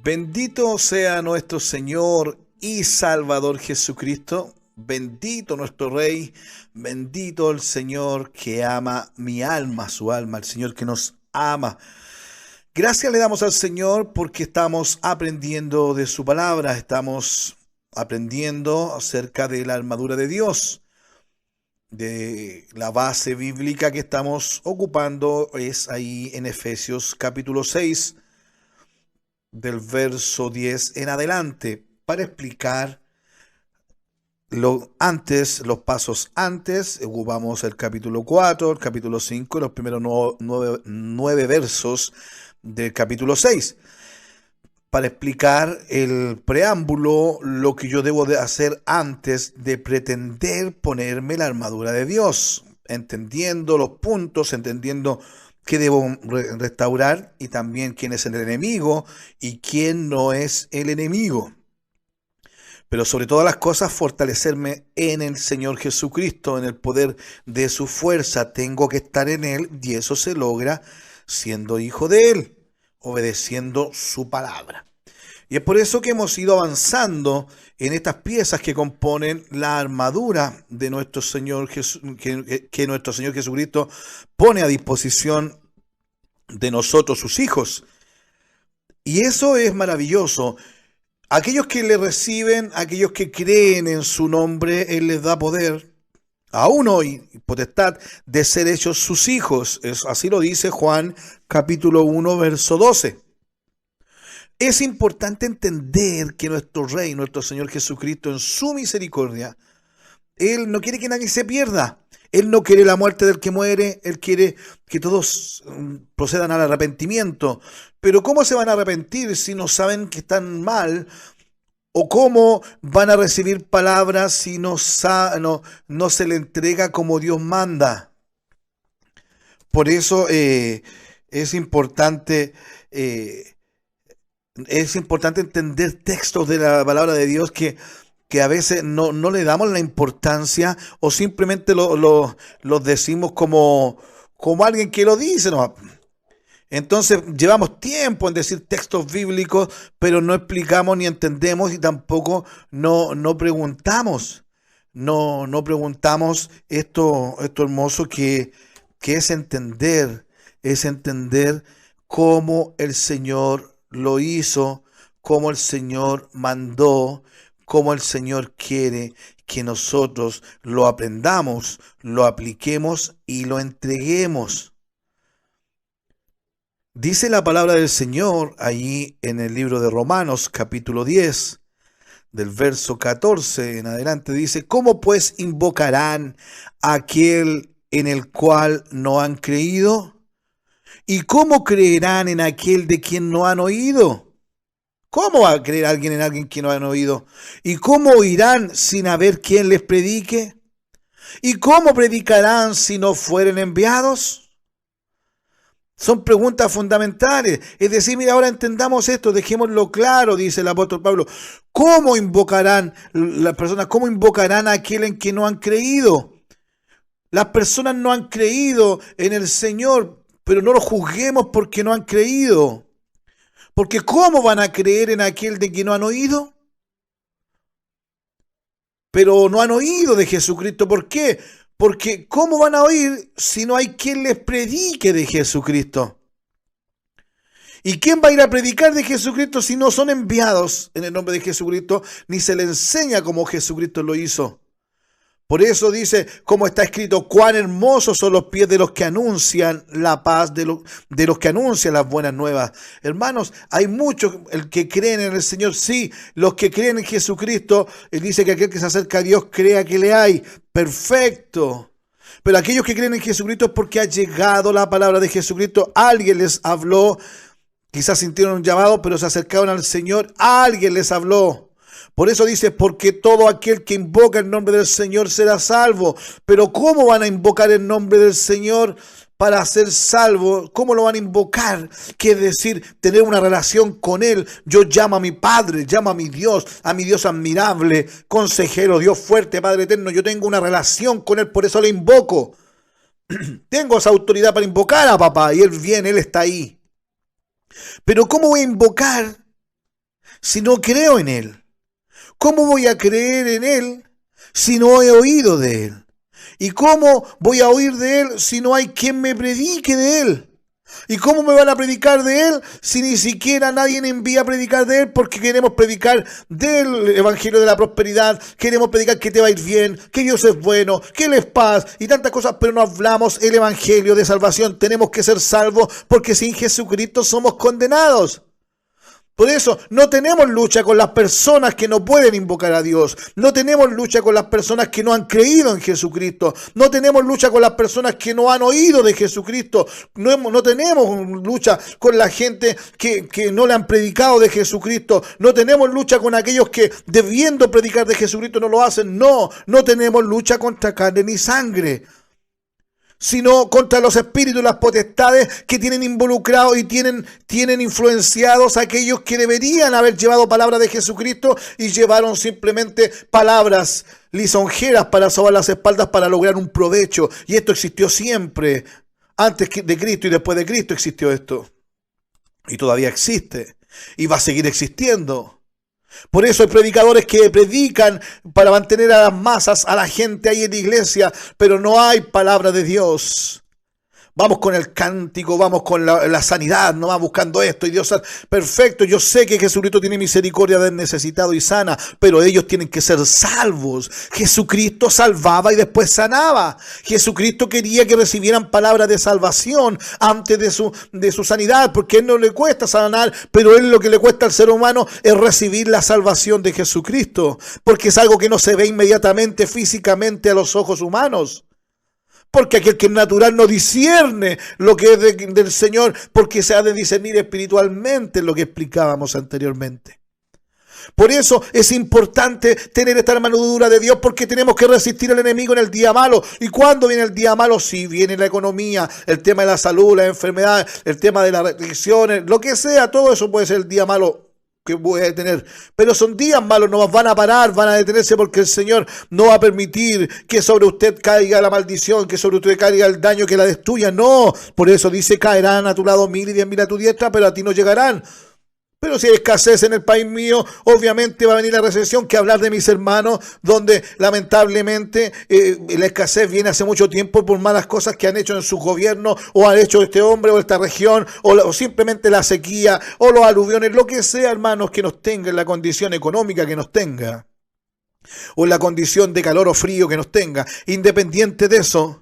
Bendito sea nuestro Señor y Salvador Jesucristo. Bendito nuestro Rey. Bendito el Señor que ama mi alma, su alma, el Señor que nos ama. Gracias le damos al Señor porque estamos aprendiendo de su palabra. Estamos aprendiendo acerca de la armadura de Dios. De la base bíblica que estamos ocupando es ahí en Efesios capítulo 6, del verso 10 en adelante, para explicar los pasos antes. Ocupamos el capítulo 4, el capítulo 5 y los primeros nueve versos del capítulo 6, para explicar el preámbulo, lo que yo debo de hacer antes de pretender ponerme la armadura de Dios, entendiendo los puntos, entendiendo qué debo restaurar y también quién es el enemigo y quién no es el enemigo. Pero sobre todas las cosas, fortalecerme en el Señor Jesucristo, en el poder de su fuerza. Tengo que estar en Él y eso se logra siendo hijo de Él, obedeciendo su palabra. Y es por eso que hemos ido avanzando en estas piezas que componen la armadura de nuestro Señor que nuestro Señor Jesucristo pone a disposición de nosotros, sus hijos. Y eso es maravilloso. Aquellos que le reciben, aquellos que creen en su nombre, Él les da poder, aún hoy, potestad de ser hechos sus hijos. Así lo dice Juan capítulo 1, verso 12. Es importante entender que nuestro Rey, nuestro Señor Jesucristo, en su misericordia, Él no quiere que nadie se pierda. Él no quiere la muerte del que muere. Él quiere que todos procedan al arrepentimiento. Pero ¿cómo se van a arrepentir si no saben que están mal? ¿O cómo van a recibir palabras si no se le entrega como Dios manda? Por eso es importante entender textos de la palabra de Dios que a veces no le damos la importancia o simplemente los decimos como alguien que lo dice, ¿no? Entonces llevamos tiempo en decir textos bíblicos, pero no explicamos ni entendemos y tampoco no preguntamos. No preguntamos esto hermoso que es entender cómo el Señor lo hizo, cómo el Señor mandó, cómo el Señor quiere que nosotros lo aprendamos, lo apliquemos y lo entreguemos. Dice la palabra del Señor allí en el libro de Romanos, capítulo 10, del verso 14 en adelante, dice: ¿Cómo pues invocarán a aquel en el cual no han creído? ¿Y cómo creerán en aquel de quien no han oído? ¿Cómo va a creer alguien en alguien que no han oído? ¿Y cómo oirán sin haber quien les predique? ¿Y cómo predicarán si no fueren enviados? Son preguntas fundamentales. Es decir, mira, ahora entendamos esto, dejémoslo claro, dice el apóstol Pablo. ¿Cómo invocarán las personas? ¿Cómo invocarán a aquel en que no han creído? Las personas no han creído en el Señor, pero no lo juzguemos porque no han creído. Porque ¿cómo van a creer en aquel de que no han oído? Pero no han oído de Jesucristo. ¿Por qué? Porque ¿cómo van a oír si no hay quien les predique de Jesucristo? ¿Y quién va a ir a predicar de Jesucristo si no son enviados en el nombre de Jesucristo, ni se les enseña como Jesucristo lo hizo? Por eso dice, como está escrito, cuán hermosos son los pies de los que anuncian la paz, de los que anuncian las buenas nuevas. Hermanos, hay muchos el que creen en el Señor, sí, los que creen en Jesucristo. Él dice que aquel que se acerca a Dios crea que le hay. Perfecto. Pero aquellos que creen en Jesucristo es porque ha llegado la palabra de Jesucristo. Alguien les habló, quizás sintieron un llamado, pero se acercaron al Señor. Alguien les habló. Por eso dice, porque todo aquel que invoca el nombre del Señor será salvo. Pero ¿cómo van a invocar el nombre del Señor para ser salvo? ¿Cómo lo van a invocar? Que es decir, tener una relación con Él. Yo llamo a mi Padre, llamo a mi Dios admirable, consejero, Dios fuerte, Padre eterno. Yo tengo una relación con Él, por eso le invoco. Tengo esa autoridad para invocar a papá y Él viene, Él está ahí. Pero ¿cómo voy a invocar si no creo en Él? ¿Cómo voy a creer en Él si no he oído de Él? ¿Y cómo voy a oír de Él si no hay quien me predique de Él? ¿Y cómo me van a predicar de Él si ni siquiera nadie me envía a predicar de Él? Porque queremos predicar del Evangelio de la prosperidad, queremos predicar que te va a ir bien, que Dios es bueno, que Él es paz y tantas cosas, pero no hablamos el Evangelio de salvación. Tenemos que ser salvos porque sin Jesucristo somos condenados. Por eso no tenemos lucha con las personas que no pueden invocar a Dios. No tenemos lucha con las personas que no han creído en Jesucristo. No tenemos lucha con las personas que no han oído de Jesucristo. No tenemos lucha con la gente que no le han predicado de Jesucristo. No tenemos lucha con aquellos que debiendo predicar de Jesucristo no lo hacen. No tenemos lucha contra carne ni sangre, sino contra los espíritus y las potestades que tienen involucrados y tienen influenciados a aquellos que deberían haber llevado palabra de Jesucristo y llevaron simplemente palabras lisonjeras para sobar las espaldas para lograr un provecho. Y esto existió siempre. Antes de Cristo y después de Cristo existió esto. Y todavía existe. Y va a seguir existiendo. Por eso hay predicadores que predican para mantener a las masas, a la gente ahí en la iglesia, pero no hay palabra de Dios. Vamos con el cántico, vamos con la sanidad, no va buscando esto y Dios, perfecto, yo sé que Jesucristo tiene misericordia del necesitado y sana, pero ellos tienen que ser salvos. Jesucristo salvaba y después sanaba. Jesucristo quería que recibieran palabras de salvación antes de su sanidad, porque a Él no le cuesta sanar, pero a Él lo que le cuesta al ser humano es recibir la salvación de Jesucristo, porque es algo que no se ve inmediatamente físicamente a los ojos humanos. Porque aquel que es natural no discierne lo que es del Señor, porque se ha de discernir espiritualmente, lo que explicábamos anteriormente. Por eso es importante tener esta armadura de Dios, porque tenemos que resistir al enemigo en el día malo. ¿Y cuándo viene el día malo? Sí, viene la economía, el tema de la salud, la enfermedad, el tema de las restricciones, lo que sea, todo eso puede ser el día malo que voy a detener, pero son días malos, no van a parar, van a detenerse, porque el Señor no va a permitir que sobre usted caiga la maldición, que sobre usted caiga el daño que la destruya. No, por eso dice: caerán a tu lado 1000 y 10.000 a tu diestra, pero a ti no llegarán. Pero si hay escasez en el país mío, obviamente va a venir la recesión. Que hablar de mis hermanos, donde lamentablemente la escasez viene hace mucho tiempo por malas cosas que han hecho en su gobierno, o ha hecho este hombre o esta región, o simplemente la sequía, o los aluviones, lo que sea, hermanos, que nos tenga en la condición económica que nos tenga, o en la condición de calor o frío que nos tenga. Independiente de eso,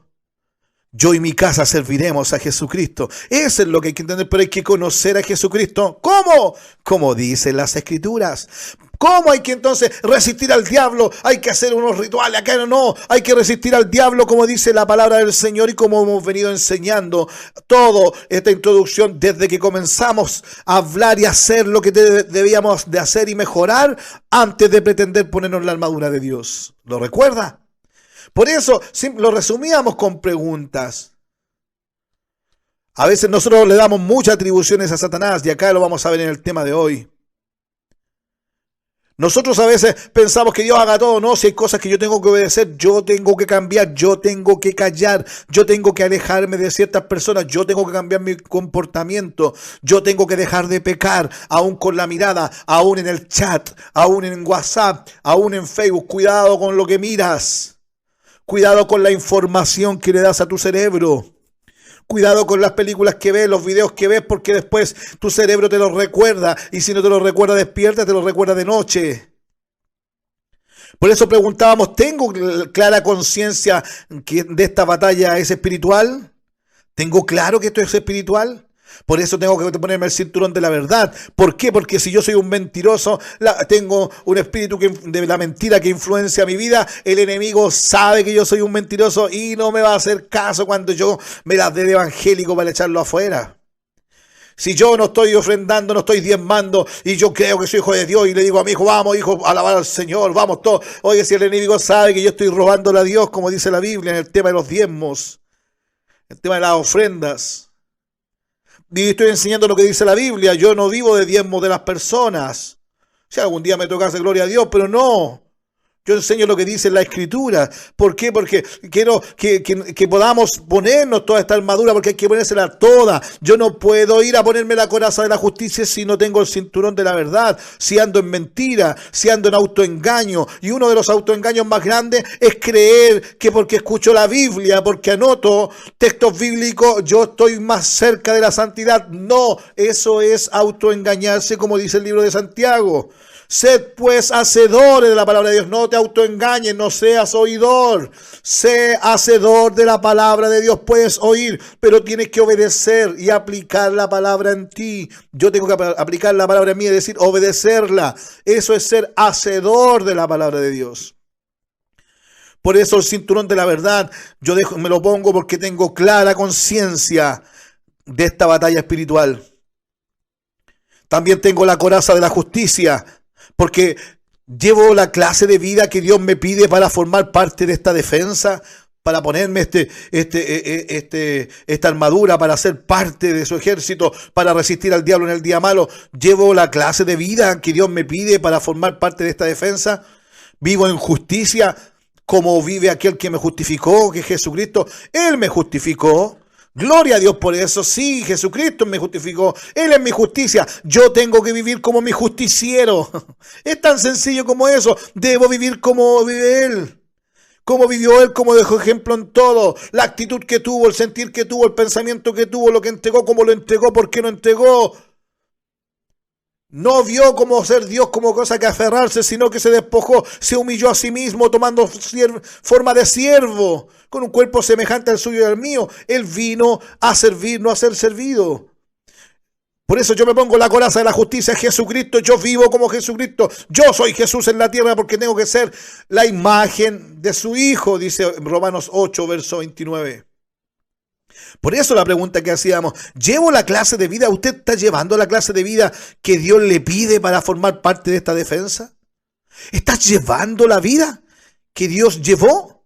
yo y mi casa serviremos a Jesucristo. Eso es lo que hay que entender, pero hay que conocer a Jesucristo. ¿Cómo? Como dicen las Escrituras. ¿Cómo hay que entonces resistir al diablo? Hay que hacer unos rituales. Acá no, hay que resistir al diablo como dice la palabra del Señor y como hemos venido enseñando toda esta introducción desde que comenzamos a hablar y hacer lo que debíamos de hacer y mejorar antes de pretender ponernos la armadura de Dios. ¿Lo recuerda? Por eso lo resumíamos con preguntas. A veces nosotros le damos muchas atribuciones a Satanás, y acá lo vamos a ver en el tema de hoy. Nosotros a veces pensamos que Dios haga todo. No, si hay cosas que yo tengo que obedecer, yo tengo que cambiar, yo tengo que callar, yo tengo que alejarme de ciertas personas, yo tengo que cambiar mi comportamiento, yo tengo que dejar de pecar, aún con la mirada, aún en el chat, aún en WhatsApp, aún en Facebook. Cuidado con lo que miras. Cuidado con la información que le das a tu cerebro. Cuidado con las películas que ves, los videos que ves, porque después tu cerebro te los recuerda. Y si no te lo recuerda despierta, te lo recuerda de noche. Por eso preguntábamos: ¿tengo clara conciencia que de esta batalla es espiritual? ¿Tengo claro que esto es espiritual? Por eso tengo que ponerme el cinturón de la verdad. ¿Por qué? Porque si yo soy un mentiroso, tengo un espíritu de la mentira que influencia mi vida, el enemigo sabe que yo soy un mentiroso y no me va a hacer caso cuando yo me las dé de evangélico para echarlo afuera. Si yo no estoy ofrendando, no estoy diezmando, y yo creo que soy hijo de Dios y le digo a mi hijo: vamos, hijo, a alabar al Señor, vamos todos. Oye, si el enemigo sabe que yo estoy robándole a Dios, como dice la Biblia en el tema de los diezmos, el tema de las ofrendas, y estoy enseñando lo que dice la Biblia, yo no vivo de diezmos de las personas. Si algún día me tocase, gloria a Dios, pero no. Yo enseño lo que dice la Escritura. ¿Por qué? Porque quiero que podamos ponernos toda esta armadura, porque hay que ponérsela toda. Yo no puedo ir a ponerme la coraza de la justicia si no tengo el cinturón de la verdad, si ando en mentira, si ando en autoengaño. Y uno de los autoengaños más grandes es creer que porque escucho la Biblia, porque anoto textos bíblicos, yo estoy más cerca de la santidad. No, eso es autoengañarse, como dice el libro de Santiago. Sed pues hacedores de la palabra de Dios, no te autoengañes, no seas oidor. Sé hacedor de la palabra de Dios, puedes oír, pero tienes que obedecer y aplicar la palabra en ti. Yo tengo que aplicar la palabra en mí, es decir, obedecerla. Eso es ser hacedor de la palabra de Dios. Por eso el cinturón de la verdad, me lo pongo porque tengo clara conciencia de esta batalla espiritual. También tengo la coraza de la justicia, porque llevo la clase de vida que Dios me pide para formar parte de esta defensa, para ponerme esta armadura, para ser parte de su ejército, para resistir al diablo en el día malo. Llevo la clase de vida que Dios me pide para formar parte de esta defensa. Vivo en justicia, como vive aquel que me justificó, que es Jesucristo. Él me justificó. Gloria a Dios por eso. Sí, Jesucristo me justificó. Él es mi justicia. Yo tengo que vivir como mi justiciero. Es tan sencillo como eso. Debo vivir como vive Él. Como vivió Él, como dejó ejemplo en todo. La actitud que tuvo, el sentir que tuvo, el pensamiento que tuvo, lo que entregó, cómo lo entregó, por qué lo entregó. No vio como ser Dios como cosa que aferrarse, sino que se despojó, se humilló a sí mismo, tomando forma de siervo, con un cuerpo semejante al suyo y al mío. Él vino a servir, no a ser servido. Por eso yo me pongo la coraza de la justicia, Jesucristo. Yo vivo como Jesucristo. Yo soy Jesús en la tierra porque tengo que ser la imagen de su Hijo, dice Romanos 8, verso 29. Por eso la pregunta que hacíamos, ¿llevo la clase de vida? ¿Usted está llevando la clase de vida que Dios le pide para formar parte de esta defensa? ¿Estás llevando la vida que Dios llevó?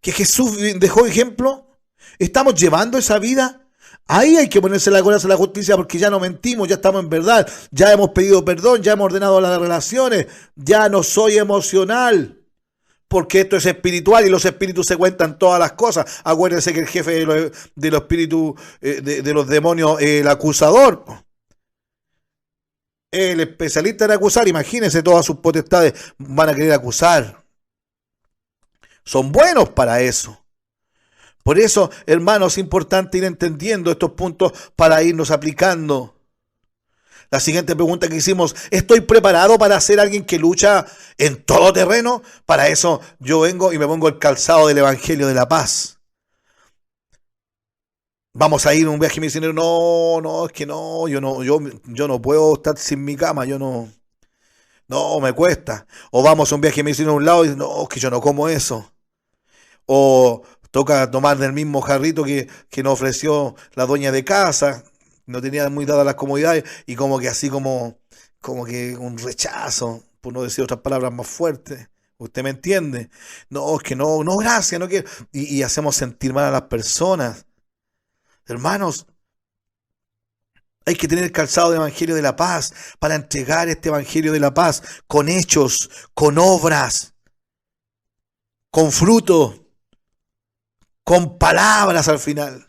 ¿Que Jesús dejó ejemplo? ¿Estamos llevando esa vida? Ahí hay que ponerse la coraza de la justicia, porque ya no mentimos, ya estamos en verdad, ya hemos pedido perdón, ya hemos ordenado las relaciones, ya no soy emocional. Porque esto es espiritual y los espíritus se cuentan todas las cosas. Acuérdense que el jefe de los espíritus, de los demonios, el acusador, el especialista en acusar, imagínense, todas sus potestades van a querer acusar. Son buenos para eso. Por eso, hermanos, es importante ir entendiendo estos puntos para irnos aplicando. La siguiente pregunta que hicimos, ¿estoy preparado para ser alguien que lucha en todo terreno? Para eso yo vengo y me pongo el calzado del Evangelio de la Paz. Vamos a ir a un viaje misionero. No, es que no, yo no puedo estar sin mi cama, no, me cuesta. O vamos a un viaje misionero a un lado y no, es que yo no como eso. O toca tomar del mismo jarrito que nos ofreció la dueña de casa. No tenía muy dadas las comodidades y como que así como que un rechazo, por no decir otras palabras más fuertes. ¿Usted me entiende? No, es que no, gracias, no quiero. Y hacemos sentir mal a las personas. Hermanos, hay que tener el calzado del Evangelio de la Paz para entregar este Evangelio de la Paz con hechos, con obras, con fruto, con palabras al final.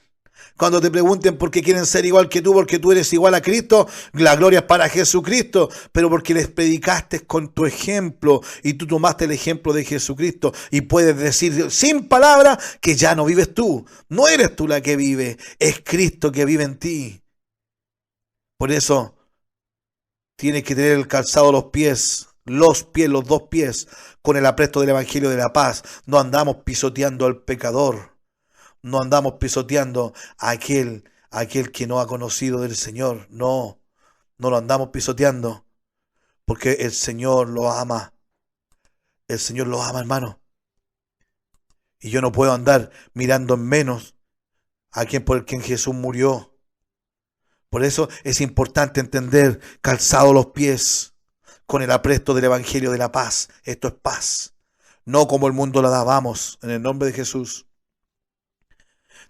Cuando te pregunten por qué quieren ser igual que tú, porque tú eres igual a Cristo, la gloria es para Jesucristo, pero porque les predicaste con tu ejemplo y tú tomaste el ejemplo de Jesucristo y puedes decir sin palabras que ya no vives tú. No eres tú la que vive, es Cristo que vive en ti. Por eso tienes que tener el calzado a los pies, los dos pies, con el apresto del Evangelio de la Paz. No andamos pisoteando al pecador. No andamos pisoteando a aquel que no ha conocido del Señor. No lo andamos pisoteando. Porque el Señor lo ama. El Señor lo ama, hermano. Y yo no puedo andar mirando en menos a quien por el quien Jesús murió. Por eso es importante entender, calzado los pies, con el apresto del Evangelio de la Paz. Esto es paz. No como el mundo la da. Vamos, en el nombre de Jesús.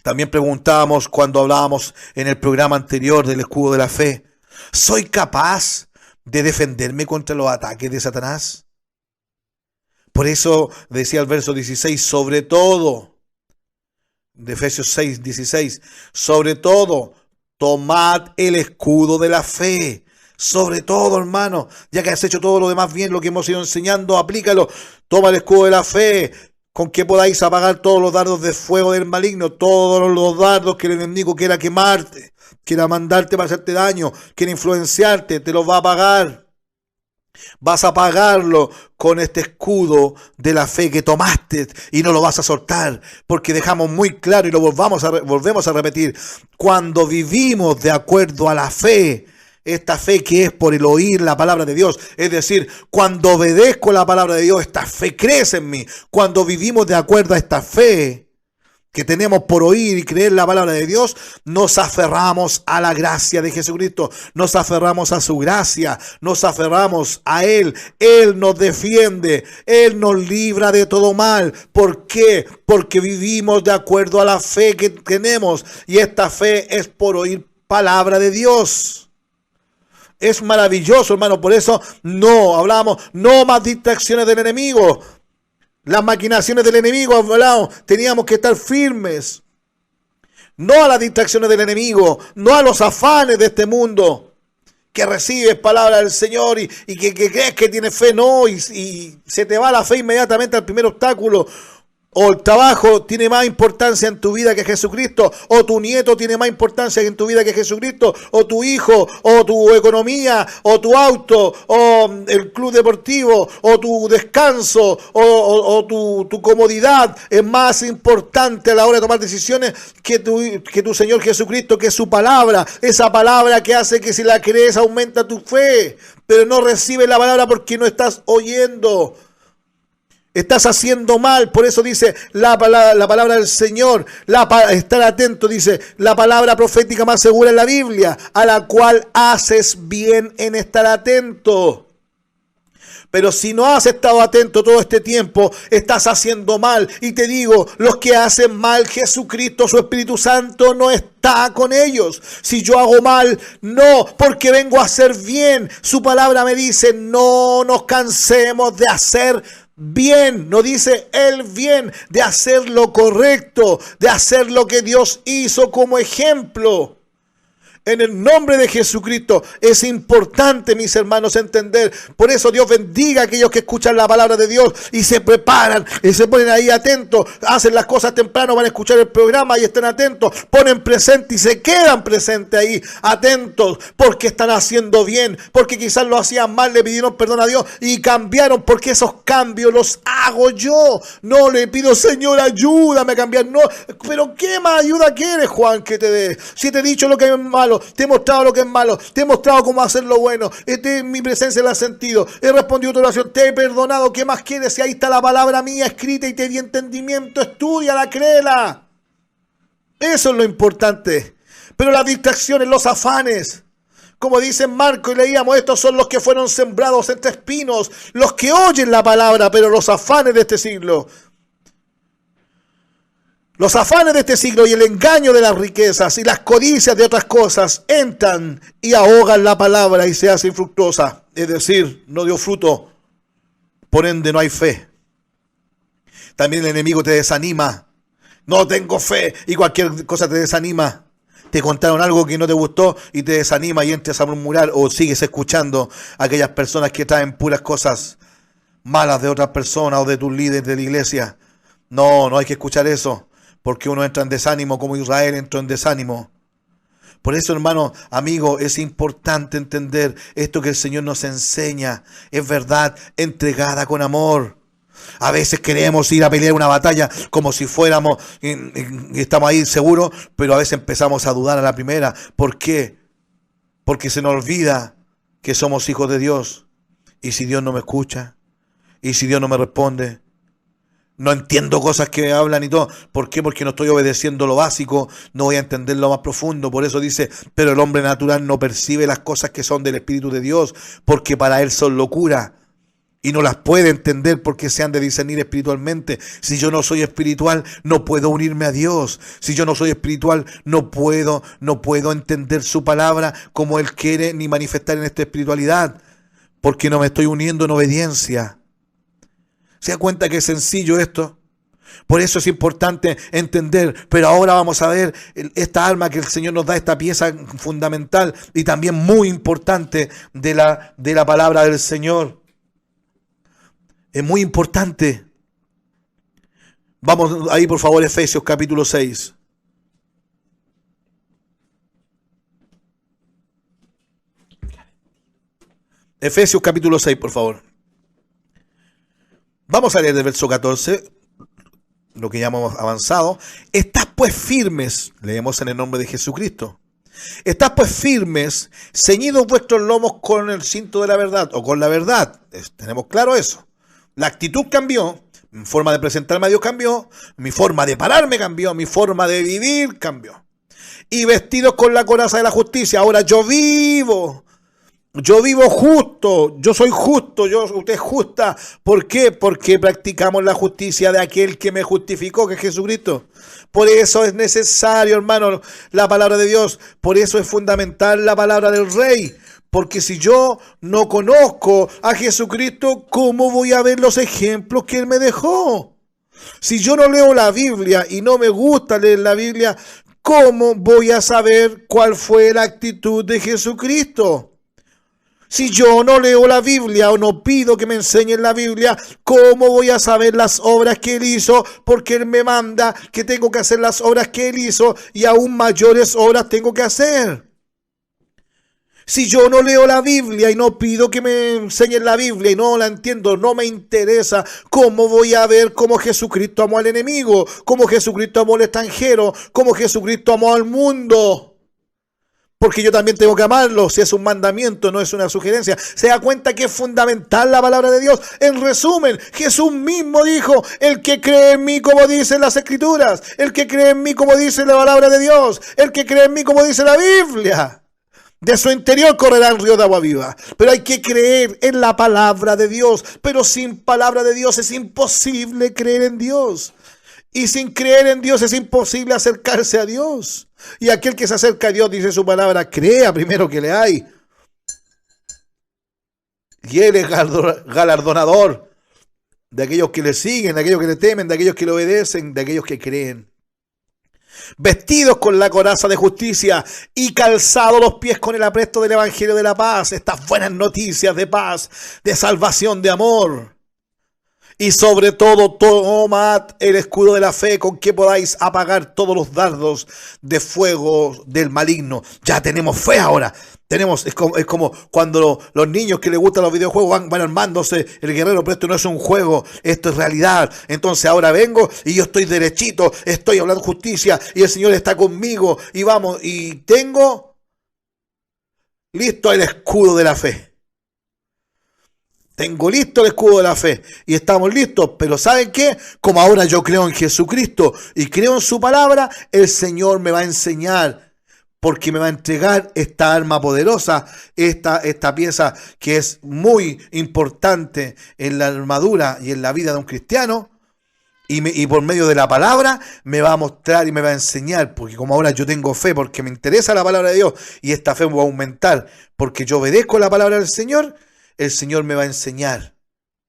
También preguntábamos cuando hablábamos en el programa anterior del escudo de la fe, ¿soy capaz de defenderme contra los ataques de Satanás? Por eso decía el verso 16, sobre todo, de Efesios 6, 16, sobre todo, tomad el escudo de la fe. Sobre todo, hermano, ya que has hecho todo lo demás bien, lo que hemos ido enseñando, aplícalo. Toma el escudo de la fe, con que podáis apagar todos los dardos de fuego del maligno, todos los dardos que el enemigo quiera quemarte, quiera mandarte para hacerte daño, quiera influenciarte, te los va a apagar. Vas a pagarlo con este escudo de la fe que tomaste y no lo vas a soltar, porque dejamos muy claro y lo volvemos a repetir, cuando vivimos de acuerdo a la fe, esta fe que es por el oír la palabra de Dios, es decir, cuando obedezco la palabra de Dios, esta fe crece en mí. Cuando vivimos de acuerdo a esta fe que tenemos por oír y creer la palabra de Dios, nos aferramos a la gracia de Jesucristo, nos aferramos a su gracia, nos aferramos a Él. Él nos defiende, Él nos libra de todo mal. ¿Por qué? Porque vivimos de acuerdo a la fe que tenemos, y esta fe es por oír palabra de Dios. Es maravilloso, hermano. Por eso no más distracciones del enemigo. Las maquinaciones del enemigo, hablamos, teníamos que estar firmes. No a las distracciones del enemigo, no a los afanes de este mundo. Que recibes palabra del Señor y que crees que tienes fe, no, y se te va la fe inmediatamente al primer obstáculo. O el trabajo tiene más importancia en tu vida que Jesucristo, o tu nieto tiene más importancia en tu vida que Jesucristo, o tu hijo, o tu economía, o tu auto, o el club deportivo, o tu descanso, o tu comodidad es más importante a la hora de tomar decisiones que tu Señor Jesucristo, que es su palabra, esa palabra que hace que si la crees aumenta tu fe, pero no recibes la palabra porque no estás oyendo. Estás haciendo mal, por eso dice la palabra del Señor, estar atento, dice la palabra profética más segura en la Biblia, a la cual haces bien en estar atento. Pero si no has estado atento todo este tiempo, estás haciendo mal. Y te digo, los que hacen mal, Jesucristo, su Espíritu Santo, no está con ellos. Si yo hago mal, no, porque vengo a hacer bien. Su palabra me dice, no nos cansemos de hacer bien, no dice el bien, de hacer lo correcto, de hacer lo que Dios hizo como ejemplo. En el nombre de Jesucristo es importante, mis hermanos, entender. Por eso Dios bendiga a aquellos que escuchan la palabra de Dios y se preparan y se ponen ahí atentos, hacen las cosas temprano, van a escuchar el programa y estén atentos, ponen presente y se quedan presentes ahí, atentos, porque están haciendo bien, porque quizás lo hacían mal, le pidieron perdón a Dios y cambiaron, porque esos cambios los hago yo. No le pido, Señor, ayúdame a cambiar, no, pero ¿qué más ayuda quieres, Juan, que te dé? Si te he dicho lo que es malo, te he mostrado lo que es malo, te he mostrado cómo hacer lo bueno, en mi presencia la has sentido, he respondido tu oración, te he perdonado, ¿qué más quieres? Si ahí está la palabra mía escrita y te di entendimiento, estúdiala, créela. Eso es lo importante. Pero las distracciones, los afanes, como dice Marco y leíamos, estos son los que fueron sembrados entre espinos, los que oyen la palabra, pero los afanes de este siglo. Los afanes de este siglo y el engaño de las riquezas y las codicias de otras cosas entran y ahogan la palabra y se hace infructuosa. Es decir, no dio fruto, por ende no hay fe. También el enemigo te desanima. No tengo fe y cualquier cosa te desanima. Te contaron algo que no te gustó y te desanima y entras a murmurar o sigues escuchando a aquellas personas que traen puras cosas malas de otras personas o de tus líderes de la iglesia. No hay que escuchar eso. Porque uno entra en desánimo, como Israel entró en desánimo. Por eso, hermano, amigo, es importante entender esto que el Señor nos enseña. Es verdad, entregada con amor. A veces queremos ir a pelear una batalla como si fuéramos, y estamos ahí seguros, pero a veces empezamos a dudar a la primera. ¿Por qué? Porque se nos olvida que somos hijos de Dios. ¿Y si Dios no me escucha? ¿Y si Dios no me responde? No entiendo cosas que hablan y todo. ¿Por qué? Porque no estoy obedeciendo lo básico. No voy a entender lo más profundo. Por eso dice, pero el hombre natural no percibe las cosas que son del Espíritu de Dios, porque para él son locura. Y no las puede entender porque se han de discernir espiritualmente. Si yo no soy espiritual, no puedo unirme a Dios. Si yo no soy espiritual, no puedo entender su palabra como Él quiere, ni manifestar en esta espiritualidad. Porque no me estoy uniendo en obediencia. ¿Se da cuenta que es sencillo esto? Por eso es importante entender, pero ahora vamos a ver esta arma que el Señor nos da, esta pieza fundamental y también muy importante de la palabra del Señor. Es muy importante. Vamos ahí por favor, Efesios capítulo 6. Efesios capítulo 6, por favor. Vamos a leer del verso 14. Lo que ya hemos avanzado. Estad pues firmes, leemos en el nombre de Jesucristo. Estad pues firmes, ceñidos vuestros lomos con el cinto de la verdad, o con la verdad. Tenemos claro eso. La actitud cambió, mi forma de presentarme a Dios cambió, mi forma de pararme cambió, mi forma de vivir cambió. Y vestidos con la coraza de la justicia, ahora yo vivo justo, yo soy justo, usted es justa. ¿Por qué? Porque practicamos la justicia de aquel que me justificó, que es Jesucristo. Por eso es necesario, hermano, la palabra de Dios. Por eso es fundamental la palabra del Rey. Porque si yo no conozco a Jesucristo, ¿cómo voy a ver los ejemplos que Él me dejó? Si yo no leo la Biblia y no me gusta leer la Biblia, ¿cómo voy a saber cuál fue la actitud de Jesucristo? Si yo no leo la Biblia o no pido que me enseñen la Biblia, ¿cómo voy a saber las obras que Él hizo? Porque Él me manda que tengo que hacer las obras que Él hizo y aún mayores obras tengo que hacer. Si yo no leo la Biblia y no pido que me enseñen la Biblia y no la entiendo, no me interesa, ¿cómo voy a ver cómo Jesucristo amó al enemigo? ¿Cómo Jesucristo amó al extranjero? ¿Cómo Jesucristo amó al mundo? Porque yo también tengo que amarlo, si es un mandamiento, no es una sugerencia. Se da cuenta que es fundamental la palabra de Dios. En resumen, Jesús mismo dijo, el que cree en mí como dicen las Escrituras, el que cree en mí como dice la palabra de Dios, el que cree en mí como dice la Biblia, de su interior correrá el río de agua viva. Pero hay que creer en la palabra de Dios. Pero sin palabra de Dios es imposible creer en Dios. Y sin creer en Dios es imposible acercarse a Dios. Y aquel que se acerca a Dios, dice su palabra, crea primero que le hay. Y Él es galardonador de aquellos que le siguen, de aquellos que le temen, de aquellos que le obedecen, de aquellos que creen. Vestidos con la coraza de justicia y calzados los pies con el apresto del evangelio de la paz. Estas buenas noticias de paz, de salvación, de amor. Y sobre todo, tomad el escudo de la fe con que podáis apagar todos los dardos de fuego del maligno. Ya tenemos fe ahora. Es como cuando los niños que les gustan los videojuegos van armándose el guerrero, pero esto no es un juego, esto es realidad. Entonces ahora vengo y yo estoy derechito, estoy hablando justicia y el Señor está conmigo y vamos, y tengo listo el escudo de la fe. Tengo listo el escudo de la fe y estamos listos, pero ¿saben qué? Como ahora yo creo en Jesucristo y creo en su palabra, el Señor me va a enseñar, porque me va a entregar esta arma poderosa, esta pieza que es muy importante en la armadura y en la vida de un cristiano, y por medio de la palabra me va a mostrar y me va a enseñar, porque como ahora yo tengo fe, porque me interesa la palabra de Dios, y esta fe va a aumentar, porque yo obedezco la palabra del Señor, el Señor me va a enseñar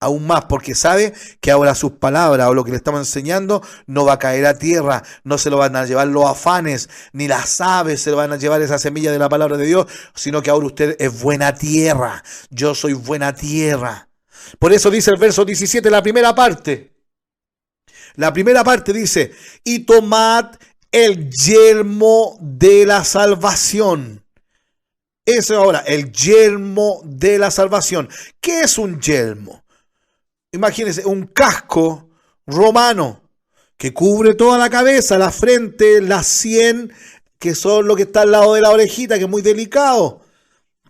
aún más, porque sabe que ahora sus palabras o lo que le estamos enseñando no va a caer a tierra, no se lo van a llevar los afanes, ni las aves se lo van a llevar esa semilla de la palabra de Dios, sino que ahora usted es buena tierra, yo soy buena tierra. Por eso dice el verso 17, la primera parte dice, y tomad el yelmo de la salvación. Eso ahora, el yelmo de la salvación. ¿Qué es un yelmo? Imagínense, un casco romano que cubre toda la cabeza, la frente, las sien, que son lo que está al lado de la orejita, que es muy delicado.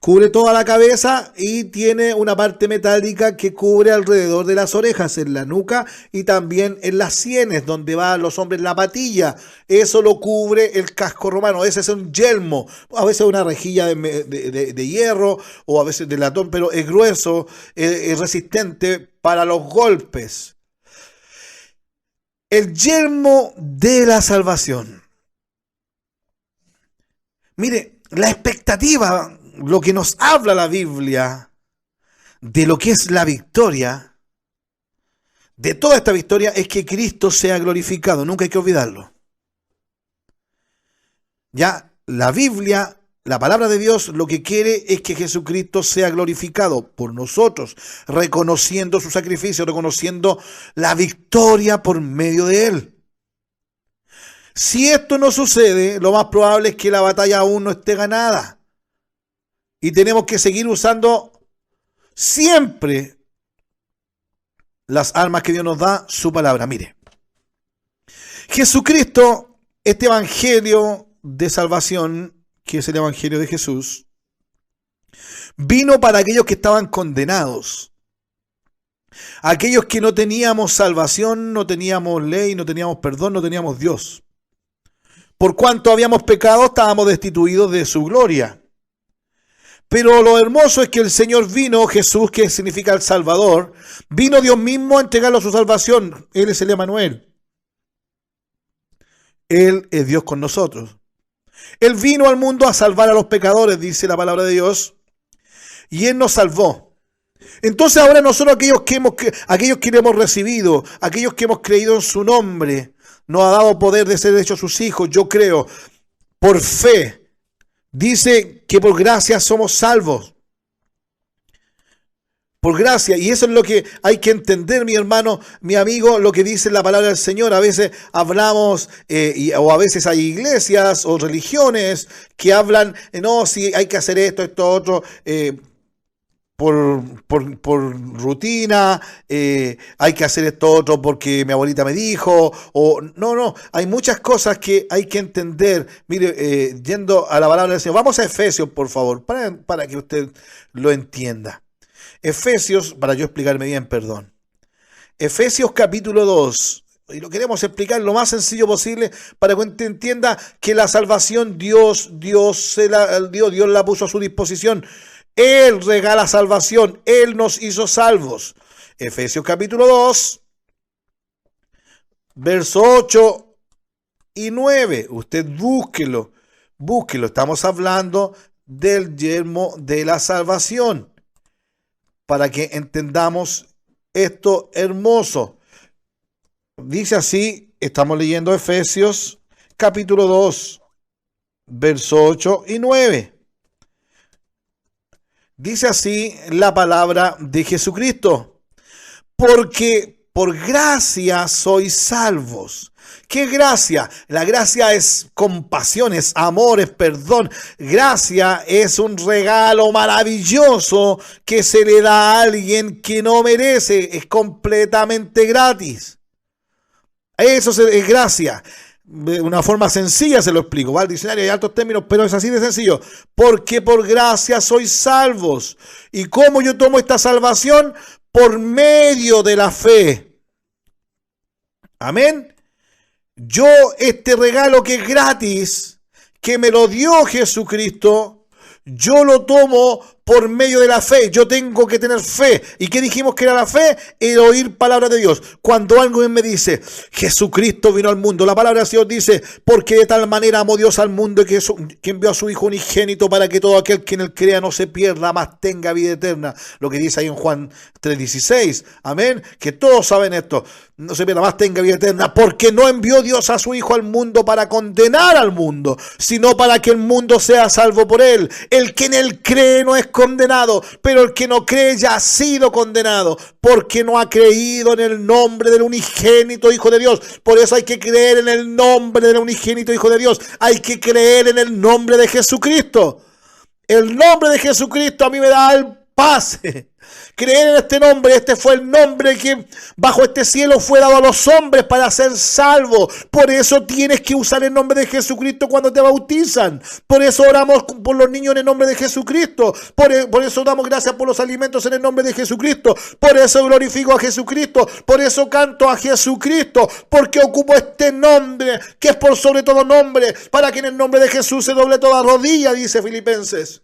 Cubre toda la cabeza y tiene una parte metálica que cubre alrededor de las orejas, en la nuca y también en las sienes, donde van los hombres la patilla. Eso lo cubre el casco romano. Ese es un yelmo. A veces una rejilla de hierro o a veces de latón, pero es grueso, es resistente para los golpes. El yelmo de la salvación. Mire, la expectativa, lo que nos habla la Biblia de lo que es la victoria, de toda esta victoria es que Cristo sea glorificado. Nunca hay que olvidarlo. Ya la Biblia, la palabra de Dios, lo que quiere es que Jesucristo sea glorificado por nosotros, reconociendo su sacrificio, reconociendo la victoria por medio de Él. Si esto no sucede, lo más probable es que la batalla aún no esté ganada. Y tenemos que seguir usando siempre las armas que Dios nos da, su palabra. Mire, Jesucristo, este evangelio de salvación, que es el evangelio de Jesús, vino para aquellos que estaban condenados. Aquellos que no teníamos salvación, no teníamos ley, no teníamos perdón, no teníamos Dios. Por cuanto habíamos pecado, estábamos destituidos de su gloria. Pero lo hermoso es que el Señor vino, Jesús, que significa el Salvador, vino Dios mismo a entregarlo a su salvación. Él es el Emmanuel. Él es Dios con nosotros. Él vino al mundo a salvar a los pecadores, dice la palabra de Dios, y Él nos salvó. Entonces ahora nosotros, aquellos que le hemos recibido, aquellos que hemos creído en su nombre, nos ha dado poder de ser hechos sus hijos, yo creo, por fe. Dice que por gracia somos salvos. Por gracia. Y eso es lo que hay que entender, mi hermano, mi amigo, lo que dice la palabra del Señor. A veces hablamos, o a veces hay iglesias o religiones que hablan, no, si hay que hacer esto, otro, por rutina, hay que hacer esto otro porque mi abuelita me dijo, o no, hay muchas cosas que hay que entender. Mire, yendo a la palabra del Señor, vamos a Efesios, por favor, para que usted lo entienda. Efesios, para yo explicarme bien, perdón. Efesios capítulo 2, y lo queremos explicar lo más sencillo posible para que usted entienda que la salvación Dios la puso a su disposición. Él regala salvación, Él nos hizo salvos. Efesios capítulo 2, verso 8 y 9. Usted búsquelo. Estamos hablando del yelmo de la salvación, para que entendamos esto hermoso. Dice así, estamos leyendo Efesios capítulo 2, verso 8 y 9. Dice así la palabra de Jesucristo: porque por gracia sois salvos. ¿Qué gracia? La gracia es compasión, es amor, es perdón. Gracia es un regalo maravilloso que se le da a alguien que no merece. Es completamente gratis. Eso es gracia. De una forma sencilla se lo explico. Va al diccionario, hay altos términos, pero es así de sencillo. Porque por gracia sois salvos. ¿Y cómo yo tomo esta salvación? Por medio de la fe. Amén. Yo, este regalo que es gratis, que me lo dio Jesucristo, yo lo tomo por medio de la fe. Yo tengo que tener fe. ¿Y qué dijimos que era la fe? El oír palabra de Dios. Cuando alguien me dice, Jesucristo vino al mundo, la palabra de Dios dice, porque de tal manera amó Dios al mundo que envió a su Hijo unigénito para que todo aquel que en él crea no se pierda, mas tenga vida eterna. Lo que dice ahí en Juan 3:16. Amén. Que todos saben esto. No se pierda, más tenga vida eterna, porque no envió Dios a su Hijo al mundo para condenar al mundo, sino para que el mundo sea salvo por él. El que en él cree no es condenado, pero el que no cree ya ha sido condenado, porque no ha creído en el nombre del unigénito Hijo de Dios. Por eso hay que creer en el nombre del unigénito Hijo de Dios. Hay que creer en el nombre de Jesucristo. El nombre de Jesucristo a mí me da el pase. Creer en este nombre. Este fue el nombre que bajo este cielo fue dado a los hombres para ser salvos. Por eso tienes que usar el nombre de Jesucristo cuando te bautizan. Por eso oramos por los niños en el nombre de Jesucristo. Por eso damos gracias por los alimentos en el nombre de Jesucristo. Por eso glorifico a Jesucristo. Por eso canto a Jesucristo. Porque ocupo este nombre que es por sobre todo nombre, para que en el nombre de Jesús se doble toda rodilla, dice Filipenses,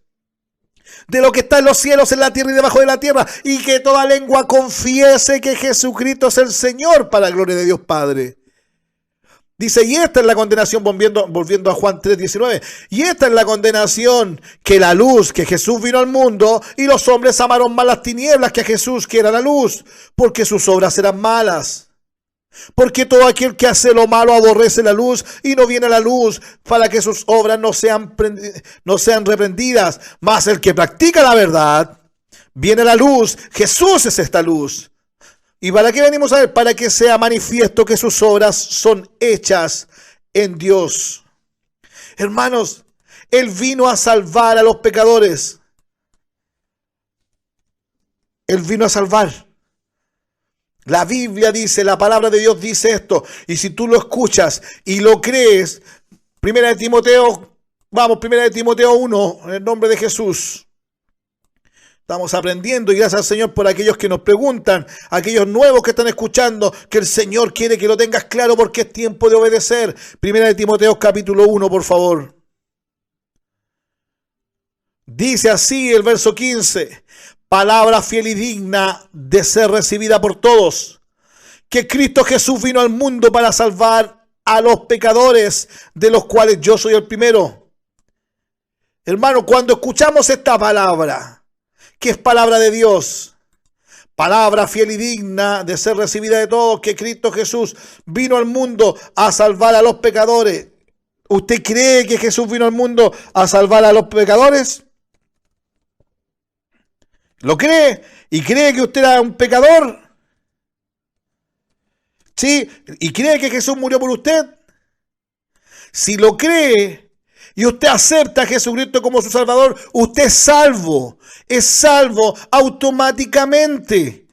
de lo que está en los cielos, en la tierra y debajo de la tierra, y que toda lengua confiese que Jesucristo es el Señor, para la gloria de Dios Padre. Dice, y esta es la condenación, volviendo a Juan 3:19, y esta es la condenación, que la luz, que Jesús vino al mundo, y los hombres amaron más las tinieblas que a Jesús, que era la luz, porque sus obras eran malas. Porque todo aquel que hace lo malo aborrece la luz y no viene a la luz, para que sus obras no sean reprendidas. Mas el que practica la verdad viene a la luz. Jesús es esta luz. ¿Y para qué venimos a ver? Para que sea manifiesto que sus obras son hechas en Dios. Hermanos, Él vino a salvar a los pecadores. Él vino a salvar. La Biblia dice, la palabra de Dios dice esto. Y si tú lo escuchas y lo crees, Primera de Timoteo 1, en el nombre de Jesús. Estamos aprendiendo y gracias al Señor por aquellos que nos preguntan, aquellos nuevos que están escuchando, que el Señor quiere que lo tengas claro porque es tiempo de obedecer. Primera de Timoteo capítulo 1, por favor. Dice así el verso 15, palabra fiel y digna de ser recibida por todos, que Cristo Jesús vino al mundo para salvar a los pecadores, de los cuales yo soy el primero. Hermano, cuando escuchamos esta palabra, que es palabra de Dios, palabra fiel y digna de ser recibida de todos, que Cristo Jesús vino al mundo a salvar a los pecadores. ¿Usted cree que Jesús vino al mundo a salvar a los pecadores? ¿Lo cree? ¿Y cree que usted era un pecador? ¿Sí? ¿Y cree que Jesús murió por usted? Si lo cree y usted acepta a Jesucristo como su Salvador, usted es salvo automáticamente.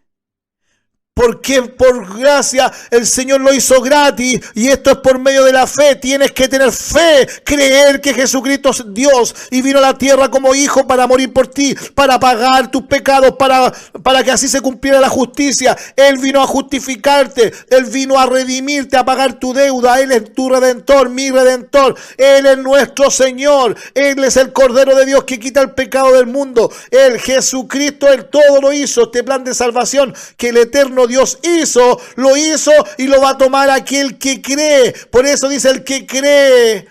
Porque por gracia el Señor lo hizo gratis y esto es por medio de la fe. Tienes que tener fe, creer que Jesucristo es Dios y vino a la tierra como hijo para morir por ti, para pagar tus pecados, para que así se cumpliera la justicia. Él vino a justificarte, Él vino a redimirte, a pagar tu deuda. Él es tu redentor, mi redentor. Él es nuestro Señor. Él es el Cordero de Dios que quita el pecado del mundo. Él, Jesucristo, Él todo lo hizo. Este plan de salvación que el eterno Dios lo hizo y lo va a tomar aquel que cree. Por eso dice, el que cree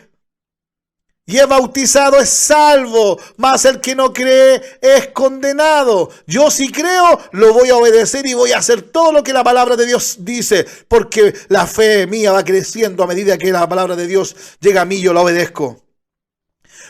y es bautizado es salvo, mas el que no cree es condenado. Yo si creo, lo voy a obedecer y voy a hacer todo lo que la palabra de Dios dice, porque la fe mía va creciendo a medida que la palabra de Dios llega a mí, yo la obedezco.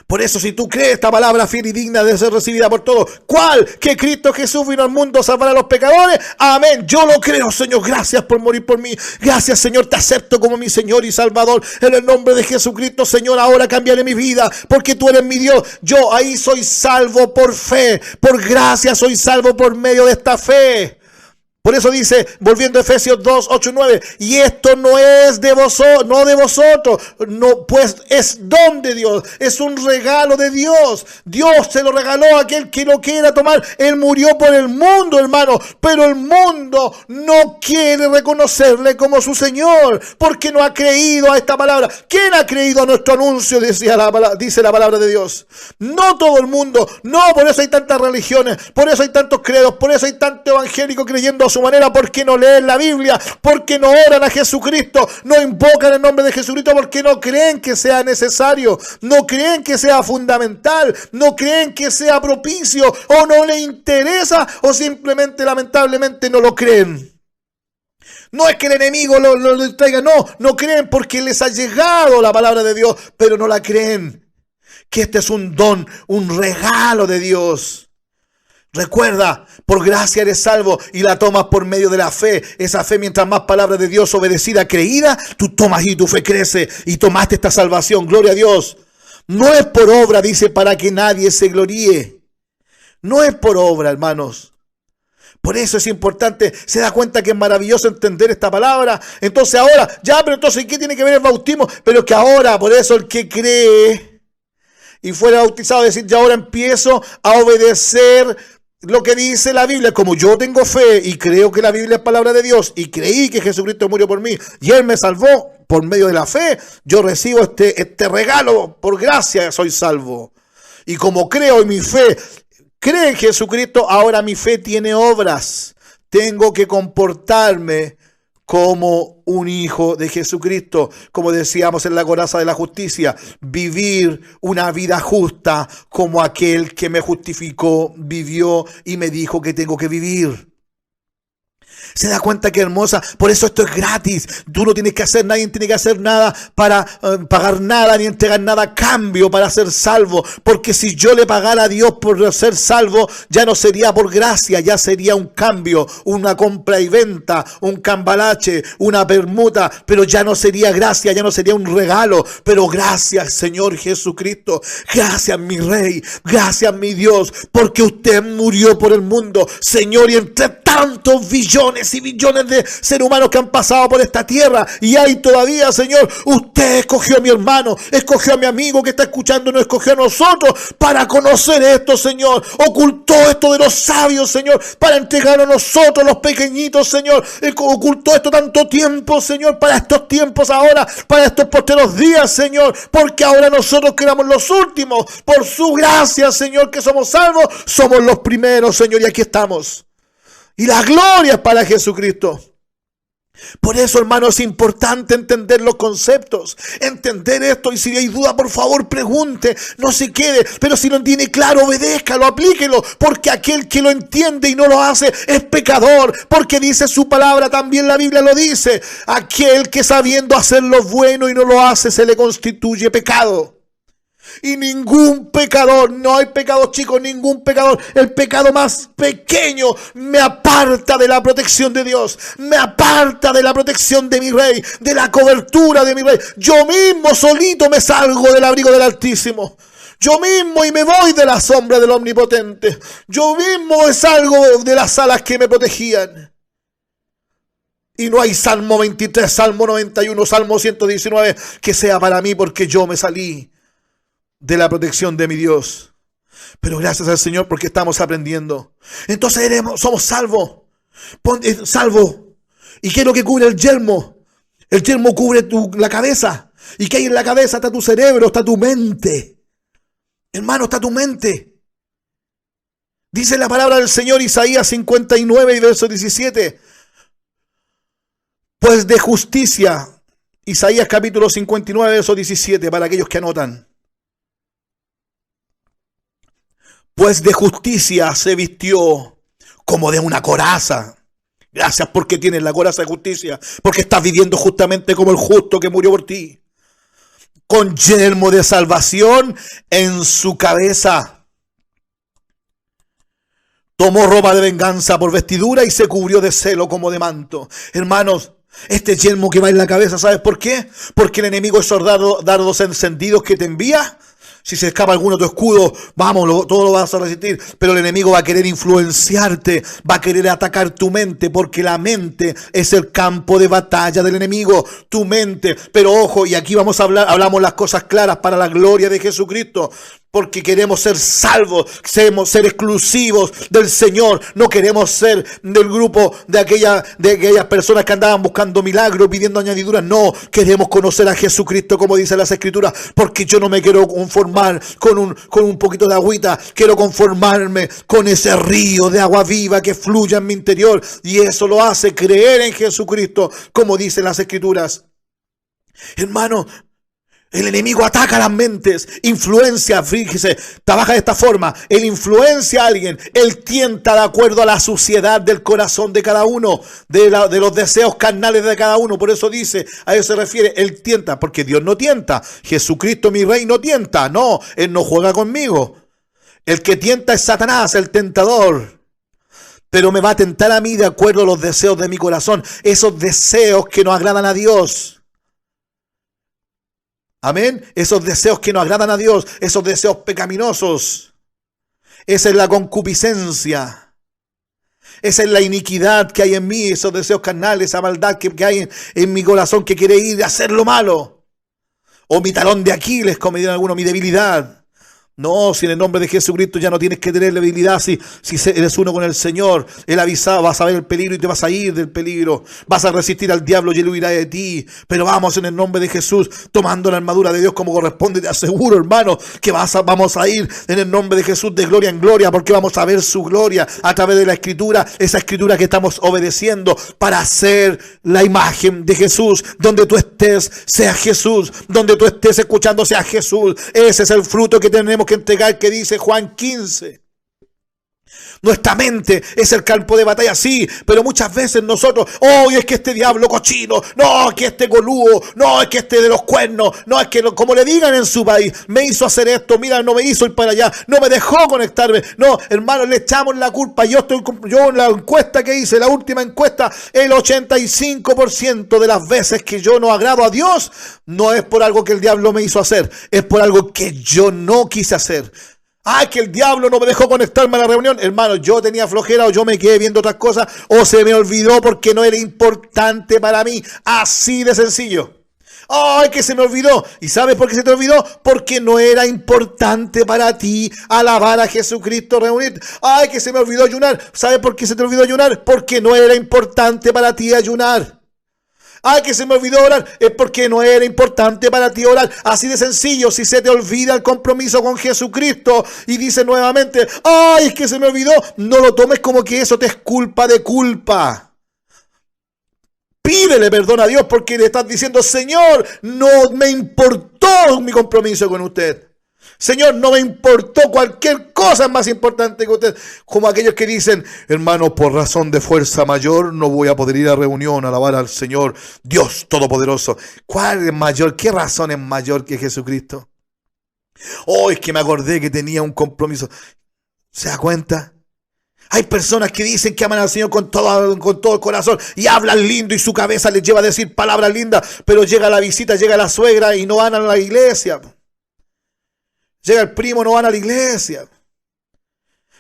Por eso, si tú crees esta palabra fiel y digna de ser recibida por todos, ¿cuál? Que Cristo Jesús vino al mundo a salvar a los pecadores. Amén. Yo lo creo, Señor. Gracias por morir por mí. Gracias, Señor. Te acepto como mi Señor y Salvador. En el nombre de Jesucristo, Señor, ahora cambiaré mi vida, porque tú eres mi Dios. Yo ahí soy salvo por fe. Por gracia soy salvo por medio de esta fe. Por eso dice, volviendo a Efesios 2, 8 y 9, y esto no es de vosotros, no, pues es don de Dios, es un regalo de Dios. Dios se lo regaló a aquel que lo quiera tomar. Él murió por el mundo, hermano, pero el mundo no quiere reconocerle como su Señor, porque no ha creído a esta palabra. ¿Quién ha creído a nuestro anuncio? Dice la palabra de Dios. No todo el mundo, no, por eso hay tantas religiones, por eso hay tantos credos, por eso hay tanto evangélico creyendo su manera, porque no leen la Biblia, porque no oran a Jesucristo, no invocan el nombre de Jesucristo, porque no creen que sea necesario, no creen que sea fundamental, no creen que sea propicio, o no les interesa, o simplemente lamentablemente no lo creen. No es que el enemigo lo distraiga, no creen porque les ha llegado la palabra de Dios, pero no la creen. Que este es un don, un regalo de Dios. Recuerda, por gracia eres salvo y la tomas por medio de la fe. Esa fe, mientras más palabra de Dios obedecida, creída, tú tomas y tu fe crece y tomaste esta salvación. Gloria a Dios. No es por obra, dice, para que nadie se gloríe. No es por obra, hermanos. Por eso es importante, se da cuenta que es maravilloso entender esta palabra. Entonces ahora, pero entonces, ¿qué tiene que ver el bautismo? Pero es que ahora, por eso el que cree y fuera bautizado, decir, ya ahora empiezo a obedecer lo que dice la Biblia. Como yo tengo fe y creo que la Biblia es palabra de Dios y creí que Jesucristo murió por mí y Él me salvó por medio de la fe, yo recibo este regalo. Por gracia soy salvo. Y como creo en mi fe, creo en Jesucristo, ahora mi fe tiene obras. Tengo que comportarme como un hijo de Jesucristo, como decíamos en la coraza de la justicia, vivir una vida justa como aquel que me justificó, vivió y me dijo que tengo que vivir. ¿Se da cuenta qué hermosa? Por eso esto es gratis. Tú no tienes que hacer, nadie tiene que hacer nada para pagar nada ni entregar nada a cambio para ser salvo. Porque si yo le pagara a Dios por ser salvo, ya no sería por gracia, ya sería un cambio, una compra y venta, un cambalache, una permuta. Pero ya no sería gracia, ya no sería un regalo. Pero gracias, Señor Jesucristo. Gracias, mi Rey. Gracias, mi Dios. Porque usted murió por el mundo, Señor, y entre tantos billones y billones de seres humanos que han pasado por esta tierra y hay todavía, Señor, usted escogió a mi hermano, escogió a mi amigo que está escuchando, nos escogió a nosotros para conocer esto, Señor. Ocultó esto de los sabios, Señor, para entregar a nosotros los pequeñitos, Señor. Ocultó esto tanto tiempo, Señor, para estos tiempos ahora, para estos posteros días, Señor, porque ahora nosotros que éramos los últimos, por su gracia, Señor, que somos salvos, somos los primeros, Señor, y aquí estamos. Y la gloria es para Jesucristo. Por eso, hermano, es importante entender los conceptos, entender esto, y si hay duda, por favor, pregunte, no se quede, pero si lo tiene claro, obedézcalo, aplíquelo, porque aquel que lo entiende y no lo hace es pecador, porque dice su palabra, también la Biblia lo dice, aquel que sabiendo hacer lo bueno y no lo hace, se le constituye pecado. Y ningún pecador, no hay pecado, chicos, ningún pecador, el pecado más pequeño me aparta de la protección de Dios, me aparta de la protección de mi Rey, de la cobertura de mi Rey. Yo mismo solito me salgo del abrigo del Altísimo. Yo mismo y me voy de la sombra del Omnipotente. Yo mismo me salgo de las alas que me protegían. Y no hay Salmo 23, Salmo 91, Salmo 119 que sea para mí, porque yo me salí de la protección de mi Dios. Pero gracias al Señor porque estamos aprendiendo. Entonces somos salvos. Salvo. ¿Y qué es lo que cubre el yelmo? El yelmo cubre la cabeza. ¿Y qué hay en la cabeza? Está tu cerebro, está tu mente. Hermano, está tu mente. Dice la palabra del Señor, Isaías 59 y verso 17. Pues de justicia, Isaías capítulo 59, verso 17, para aquellos que anotan. Pues de justicia se vistió como de una coraza. Gracias porque tienes la coraza de justicia, porque estás viviendo justamente como el justo que murió por ti. Con yelmo de salvación en su cabeza. Tomó ropa de venganza por vestidura y se cubrió de celo como de manto. Hermanos, este yelmo que va en la cabeza, ¿sabes por qué? Porque el enemigo, esos dardos encendidos que te envía, si se escapa alguno de tu escudo, vamos, todo lo vas a resistir. Pero el enemigo va a querer influenciarte, va a querer atacar tu mente, porque la mente es el campo de batalla del enemigo, tu mente. Pero ojo, y aquí hablamos las cosas claras para la gloria de Jesucristo. Porque queremos ser salvos, queremos ser exclusivos del Señor. No queremos ser del grupo de aquellas personas que andaban buscando milagros, pidiendo añadiduras. No, queremos conocer a Jesucristo, como dice las Escrituras. Porque yo no me quiero conformar con un poquito de agüita. Quiero conformarme con ese río de agua viva que fluye en mi interior. Y eso lo hace creer en Jesucristo, como dicen las Escrituras. Hermano, el enemigo ataca las mentes, influencia, fíjese, trabaja de esta forma, él influencia a alguien, él tienta de acuerdo a la suciedad del corazón de cada uno, de los deseos carnales de cada uno. Por eso dice, a eso se refiere, él tienta, porque Dios no tienta, Jesucristo mi Rey no tienta, no, él no juega conmigo. El que tienta es Satanás, el tentador. Pero me va a tentar a mí de acuerdo a los deseos de mi corazón, esos deseos que no agradan a Dios. Amén. Esos deseos que no agradan a Dios, esos deseos pecaminosos. Esa es la concupiscencia. Esa es la iniquidad que hay en mí, esos deseos carnales, esa maldad que hay en mi corazón que quiere ir a hacer lo malo. O mi talón de Aquiles, como dirán algunos, mi debilidad. No, si en el nombre de Jesucristo ya no tienes que tener debilidad, si eres uno con el Señor. Él avisaba, vas a ver el peligro y te vas a ir del peligro. Vas a resistir al diablo y él huirá de ti. Pero vamos en el nombre de Jesús, tomando la armadura de Dios como corresponde. Te aseguro, hermano, que vamos a ir en el nombre de Jesús de gloria en gloria, porque vamos a ver su gloria a través de la Escritura, esa Escritura que estamos obedeciendo para hacer la imagen de Jesús. Donde tú estés, sea Jesús. Donde tú estés escuchando, sea Jesús. Ese es el fruto que tenemos que entregar, que dice Juan 15. Nuestra mente es el campo de batalla, sí, pero muchas veces nosotros, es que este diablo cochino, no, es que este goludo, no, es que este de los cuernos, no, es que como le digan en su país, me hizo hacer esto, mira, no me hizo ir para allá, no me dejó conectarme. No, hermano, le echamos la culpa. Yo en la encuesta que hice, la última encuesta, el 85% de las veces que yo no agrado a Dios, no es por algo que el diablo me hizo hacer, es por algo que yo no quise hacer. Que el diablo no me dejó conectarme a la reunión. Hermano, yo tenía flojera, o yo me quedé viendo otras cosas, o se me olvidó porque no era importante para mí. Así de sencillo. Que se me olvidó. ¿Y sabes por qué se te olvidó? Porque no era importante para ti alabar a Jesucristo, reunirte. Que se me olvidó ayunar. ¿Sabes por qué se te olvidó ayunar? Porque no era importante para ti ayunar. Que se me olvidó orar, es porque no era importante para ti orar. Así de sencillo. Si se te olvida el compromiso con Jesucristo y dices nuevamente, es que se me olvidó, no lo tomes como que eso te es culpa de culpa. Pídele perdón a Dios porque le estás diciendo, Señor, no me importó mi compromiso con usted. Señor, no me importó, cualquier cosa es más importante que usted. Como aquellos que dicen, hermano, por razón de fuerza mayor no voy a poder ir a reunión a alabar al Señor, Dios Todopoderoso. ¿Cuál es mayor? ¿Qué razón es mayor que Jesucristo? Es que me acordé que tenía un compromiso. ¿Se da cuenta? Hay personas que dicen que aman al Señor con todo el corazón y hablan lindo y su cabeza les lleva a decir palabras lindas, pero llega la visita, llega la suegra y no van a la iglesia. Llega el primo, no van a la iglesia.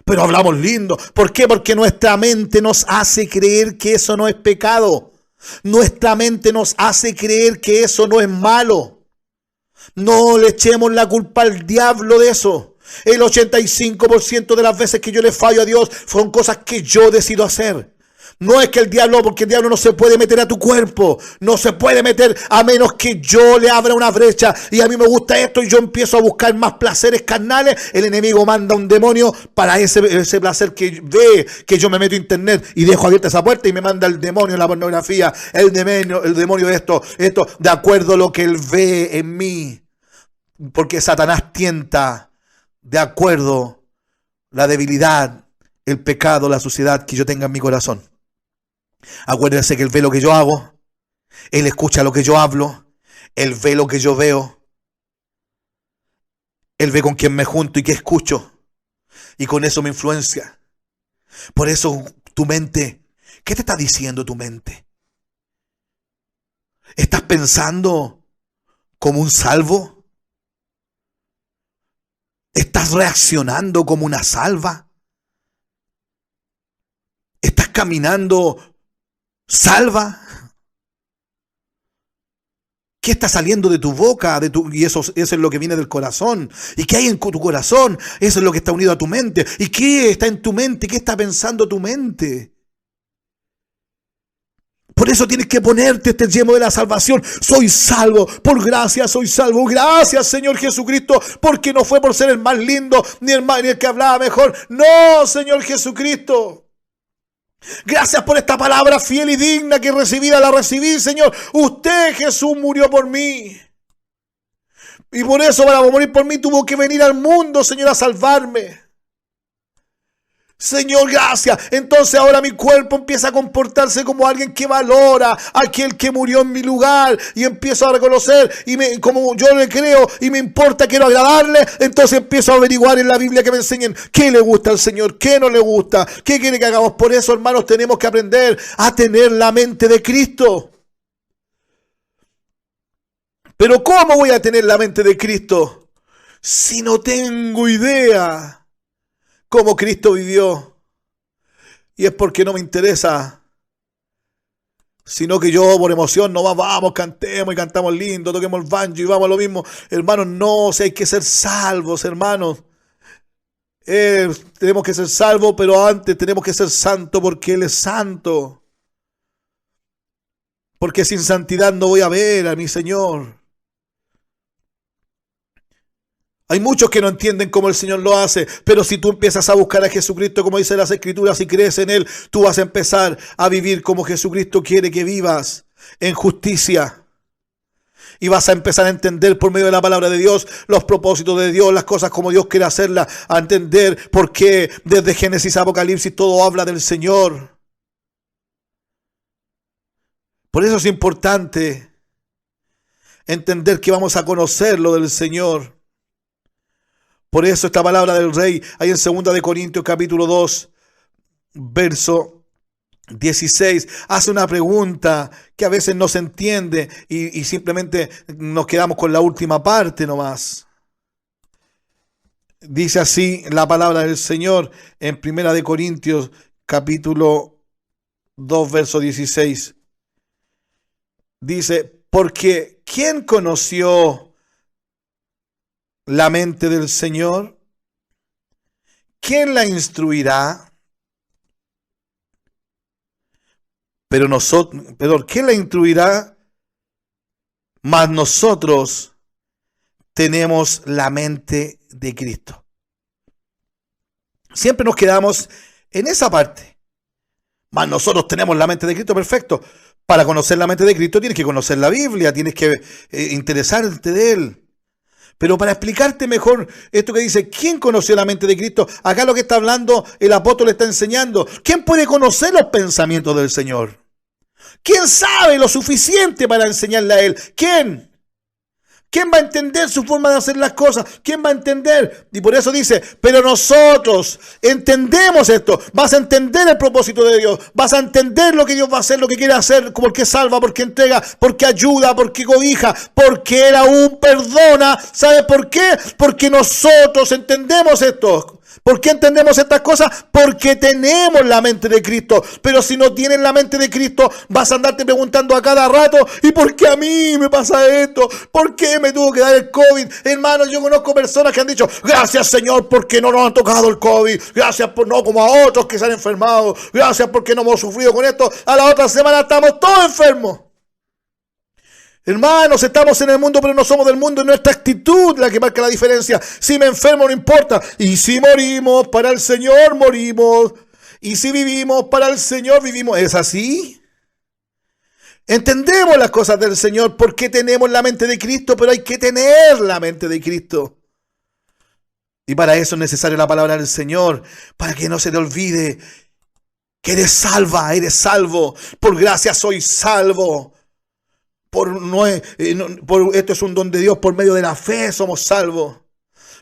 Pero hablamos lindo. ¿Por qué? Porque nuestra mente nos hace creer que eso no es pecado. Nuestra mente nos hace creer que eso no es malo. No le echemos la culpa al diablo de eso. El 85% de las veces que yo le fallo a Dios son cosas que yo decido hacer. No es que el diablo, porque el diablo no se puede meter a tu cuerpo, no se puede meter a menos que yo le abra una brecha y a mí me gusta esto y yo empiezo a buscar más placeres carnales. El enemigo manda un demonio para ese placer que ve que yo me meto a internet y dejo abierta esa puerta y me manda el demonio la pornografía, el demonio de esto, de acuerdo a lo que él ve en mí, porque Satanás tienta de acuerdo la debilidad, el pecado, la suciedad que yo tenga en mi corazón. Acuérdense que Él ve lo que yo hago, Él escucha lo que yo hablo, Él ve lo que yo veo, Él ve con quién me junto y qué escucho, y con eso me influencia. Por eso tu mente, ¿qué te está diciendo tu mente? ¿Estás pensando como un salvo? ¿Estás reaccionando como una salva? ¿Estás caminando salva? ¿Qué está saliendo de tu boca? Y eso es lo que viene del corazón. ¿Y qué hay en tu corazón? Eso es lo que está unido a tu mente. ¿Y qué está en tu mente? ¿Qué está pensando tu mente? Por eso tienes que ponerte este yelmo de la salvación. Soy salvo, por gracia soy salvo. Gracias, Señor Jesucristo, porque no fue por ser el más lindo, ni el que hablaba mejor. No, Señor Jesucristo. Gracias por esta palabra fiel y digna que recibida la recibí, Señor. Usted, Jesús, murió por mí. Y por eso, para morir por mí, tuvo que venir al mundo, Señor, a salvarme. Señor, gracias. Entonces ahora mi cuerpo empieza a comportarse como alguien que valora a aquel que murió en mi lugar. Y empiezo a reconocer, como yo le creo y me importa, quiero agradarle. Entonces empiezo a averiguar en la Biblia que me enseñen qué le gusta al Señor, qué no le gusta, qué quiere que hagamos. Por eso, hermanos, tenemos que aprender a tener la mente de Cristo. Pero ¿cómo voy a tener la mente de Cristo si no tengo idea cómo Cristo vivió? Y es porque no me interesa Sino que yo por emoción nomás vamos, cantemos y cantamos lindo, toquemos el banjo y vamos a lo mismo. Hermanos, no, si hay que ser salvos, hermanos. Tenemos que ser salvos, pero antes tenemos que ser santos porque Él es santo. Porque sin santidad no voy a ver a mi Señor. Hay muchos que no entienden cómo el Señor lo hace, pero si tú empiezas a buscar a Jesucristo, como dice las Escrituras, y crees en Él, tú vas a empezar a vivir como Jesucristo quiere que vivas, en justicia. Y vas a empezar a entender por medio de la palabra de Dios los propósitos de Dios, las cosas como Dios quiere hacerlas, a entender por qué desde Génesis a Apocalipsis todo habla del Señor. Por eso es importante entender que vamos a conocer lo del Señor. Por eso esta palabra del Rey, ahí en 2 de Corintios capítulo 2, verso 16, hace una pregunta que a veces no se entiende y simplemente nos quedamos con la última parte nomás. Dice así la palabra del Señor en 1 de Corintios capítulo 2, verso 16. Dice, porque ¿quién conoció la mente del Señor? ¿Quién la instruirá? Pero ¿quién la instruirá? Mas nosotros tenemos la mente de Cristo. Siempre nos quedamos en esa parte. Mas nosotros tenemos la mente de Cristo, perfecto. Para conocer la mente de Cristo tienes que conocer la Biblia, tienes que interesarte de Él. Pero para explicarte mejor esto que dice, ¿quién conoció la mente de Cristo? Acá lo que está hablando el apóstol está enseñando. ¿Quién puede conocer los pensamientos del Señor? ¿Quién sabe lo suficiente para enseñarle a Él? ¿Quién? ¿Quién va a entender su forma de hacer las cosas? ¿Quién va a entender? Y por eso dice, pero nosotros entendemos esto. Vas a entender el propósito de Dios. Vas a entender lo que Dios va a hacer, lo que quiere hacer, porque salva, porque entrega, porque ayuda, porque cobija, porque Él aún perdona. ¿Sabe por qué? Porque nosotros entendemos esto. ¿Por qué entendemos estas cosas? Porque tenemos la mente de Cristo. Pero si no tienes la mente de Cristo, vas a andarte preguntando a cada rato, ¿y por qué a mí me pasa esto? ¿Por qué me tuvo que dar el COVID? Hermanos, yo conozco personas que han dicho, gracias Señor porque no nos han tocado el COVID. Gracias por no como a otros que se han enfermado. Gracias porque no hemos sufrido con esto. A la otra semana estamos todos enfermos. Hermanos, estamos en el mundo, pero no somos del mundo. Es nuestra actitud la que marca la diferencia. Si me enfermo, no importa. Y si morimos, para el Señor morimos. Y si vivimos, para el Señor vivimos. ¿Es así? Entendemos las cosas del Señor porque tenemos la mente de Cristo, pero hay que tener la mente de Cristo. Y para eso es necesaria la palabra del Señor, para que no se te olvide que eres salva, eres salvo. Por gracia soy salvo. Esto es un don de Dios, por medio de la fe somos salvos.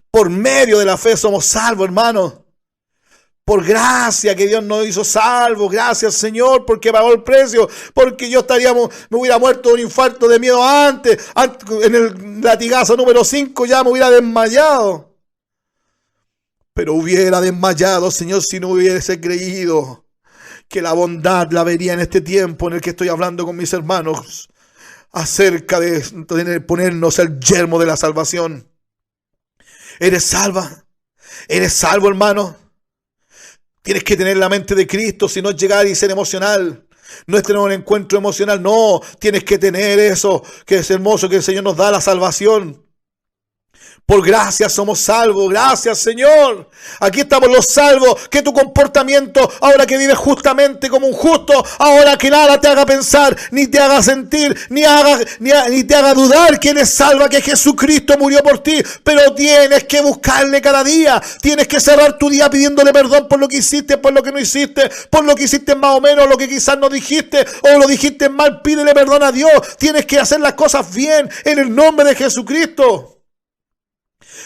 Por medio de la fe somos salvos, hermanos. Por gracia que Dios nos hizo salvos. Gracias, Señor, porque pagó el precio. Porque yo me hubiera muerto de un infarto de miedo antes. En el latigazo número 5 ya me hubiera desmayado. Pero hubiera desmayado, Señor, si no hubiese creído que la bondad la vería en este tiempo en el que estoy hablando con mis hermanos acerca de ponernos el yermo de la salvación. ¿Eres salva? ¿Eres salvo, hermano? Tienes que tener la mente de Cristo, si no es llegar y ser emocional. No es tener un encuentro emocional, no. Tienes que tener eso, que es hermoso, que el Señor nos da la salvación. Por gracia somos salvos. Gracias, Señor. Aquí estamos los salvos. Que tu comportamiento, ahora que vives justamente como un justo, ahora que nada te haga pensar, ni te haga sentir, ni te haga dudar que eres salva, que Jesucristo murió por ti. Pero tienes que buscarle cada día. Tienes que cerrar tu día pidiéndole perdón por lo que hiciste, por lo que no hiciste, por lo que hiciste más o menos, lo que quizás no dijiste o lo dijiste mal. Pídele perdón a Dios. Tienes que hacer las cosas bien en el nombre de Jesucristo.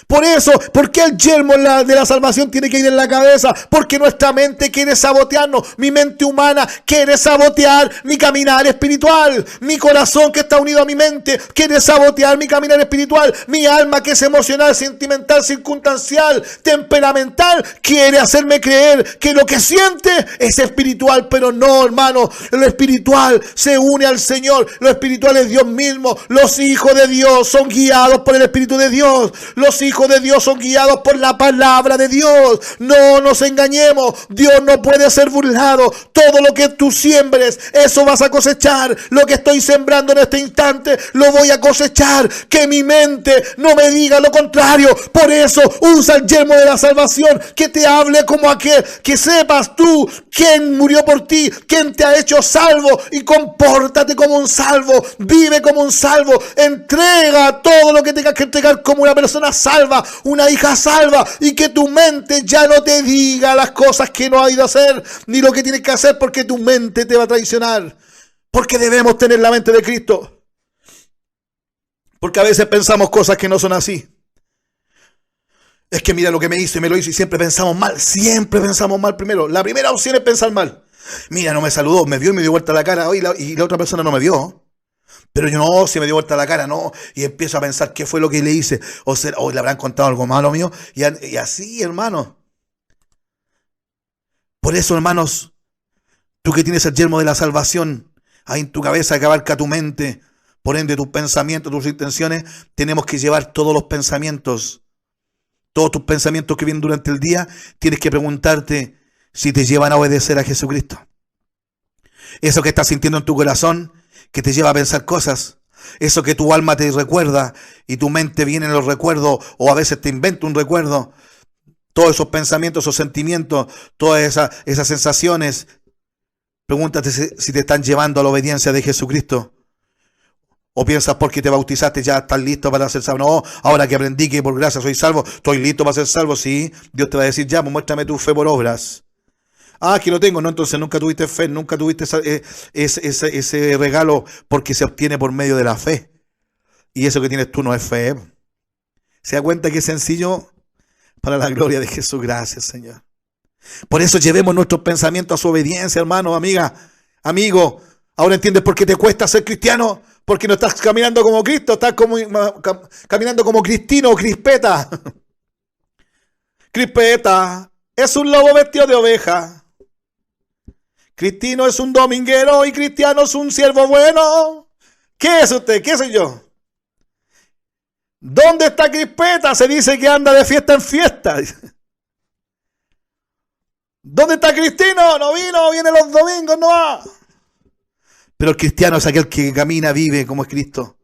Por eso, ¿por qué el yelmo de la salvación tiene que ir en la cabeza? Porque nuestra mente quiere sabotearnos. Mi mente humana quiere sabotear mi caminar espiritual. Mi corazón, que está unido a mi mente, quiere sabotear mi caminar espiritual. Mi alma, que es emocional, sentimental, circunstancial, temperamental, quiere hacerme creer que lo que siente es espiritual. Pero no, hermano, lo espiritual se une al Señor. Lo espiritual es Dios mismo. Los hijos de Dios son guiados por el Espíritu de Dios. Los hijos de Dios son guiados por la palabra de Dios. No nos engañemos. Dios no puede ser burlado. Todo lo que tú siembres, eso vas a cosechar. Lo que estoy sembrando en este instante, lo voy a cosechar. Que mi mente no me diga lo contrario. Por eso usa el yelmo de la salvación, que te hable como aquel, que sepas tú quién murió por ti, quién te ha hecho salvo, y compórtate como un salvo, vive como un salvo, entrega todo lo que tengas que entregar como una persona salva, una hija salva, y que tu mente ya no te diga las cosas que no hay de hacer, ni lo que tienes que hacer, porque tu mente te va a traicionar. Porque debemos tener la mente de Cristo. Porque a veces pensamos cosas que no son así. Es que mira lo que me hizo y me lo hizo, y siempre pensamos mal. Siempre pensamos mal primero. La primera opción es pensar mal. Mira, no me saludó, me vio y me dio vuelta la cara. Y la otra persona no me vio. Pero yo no, si me dio vuelta la cara, no. Y empiezo a pensar qué fue lo que le hice. O le habrán contado algo malo mío. Y así, hermano. Por eso, hermanos, tú que tienes el yelmo de la salvación ahí en tu cabeza, que abarca tu mente, por ende tus pensamientos, tus intenciones, tenemos que llevar todos los pensamientos. Todos tus pensamientos que vienen durante el día, tienes que preguntarte si te llevan a obedecer a Jesucristo. Eso que estás sintiendo en tu corazón, que te lleva a pensar cosas. Eso que tu alma te recuerda y tu mente viene en los recuerdos, o a veces te inventa un recuerdo. Todos esos pensamientos, esos sentimientos, todas esas sensaciones. Pregúntate si te están llevando a la obediencia de Jesucristo. O piensas porque te bautizaste ya estás listo para ser salvo. No, ahora que aprendí que por gracia soy salvo, estoy listo para ser salvo. Sí, Dios te va a decir, ya, pues muéstrame tu fe por obras. Ah, que lo tengo. No, entonces nunca tuviste fe, nunca tuviste ese regalo, porque se obtiene por medio de la fe. Y eso que tienes tú no es fe. ¿Se da cuenta que es sencillo? Para la gloria de Jesús. Gracias, Señor. Por eso llevemos nuestros pensamientos a su obediencia, hermano, amiga, amigo. ¿Ahora entiendes por qué te cuesta ser cristiano? Porque no estás caminando como Cristo, estás caminando como Cristino o Crispeta. Crispeta es un lobo vestido de oveja. Cristino es un dominguero y Cristiano es un siervo bueno. ¿Qué es usted? ¿Qué soy yo? ¿Dónde está Crispeta? Se dice que anda de fiesta en fiesta. ¿Dónde está Cristino? No vino, viene los domingos, no va. Pero el cristiano es aquel que camina, vive como es Cristo.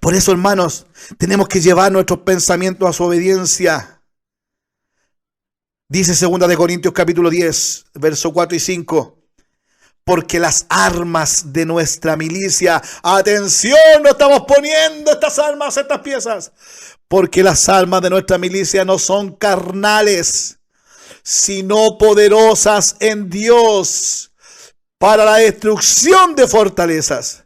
Por eso, hermanos, tenemos que llevar nuestros pensamientos a su obediencia. Dice 2 Corintios capítulo 10, verso 4 y 5. Porque las armas de nuestra milicia, atención, no estamos poniendo estas armas, estas piezas. Porque las armas de nuestra milicia no son carnales, sino poderosas en Dios para la destrucción de fortalezas.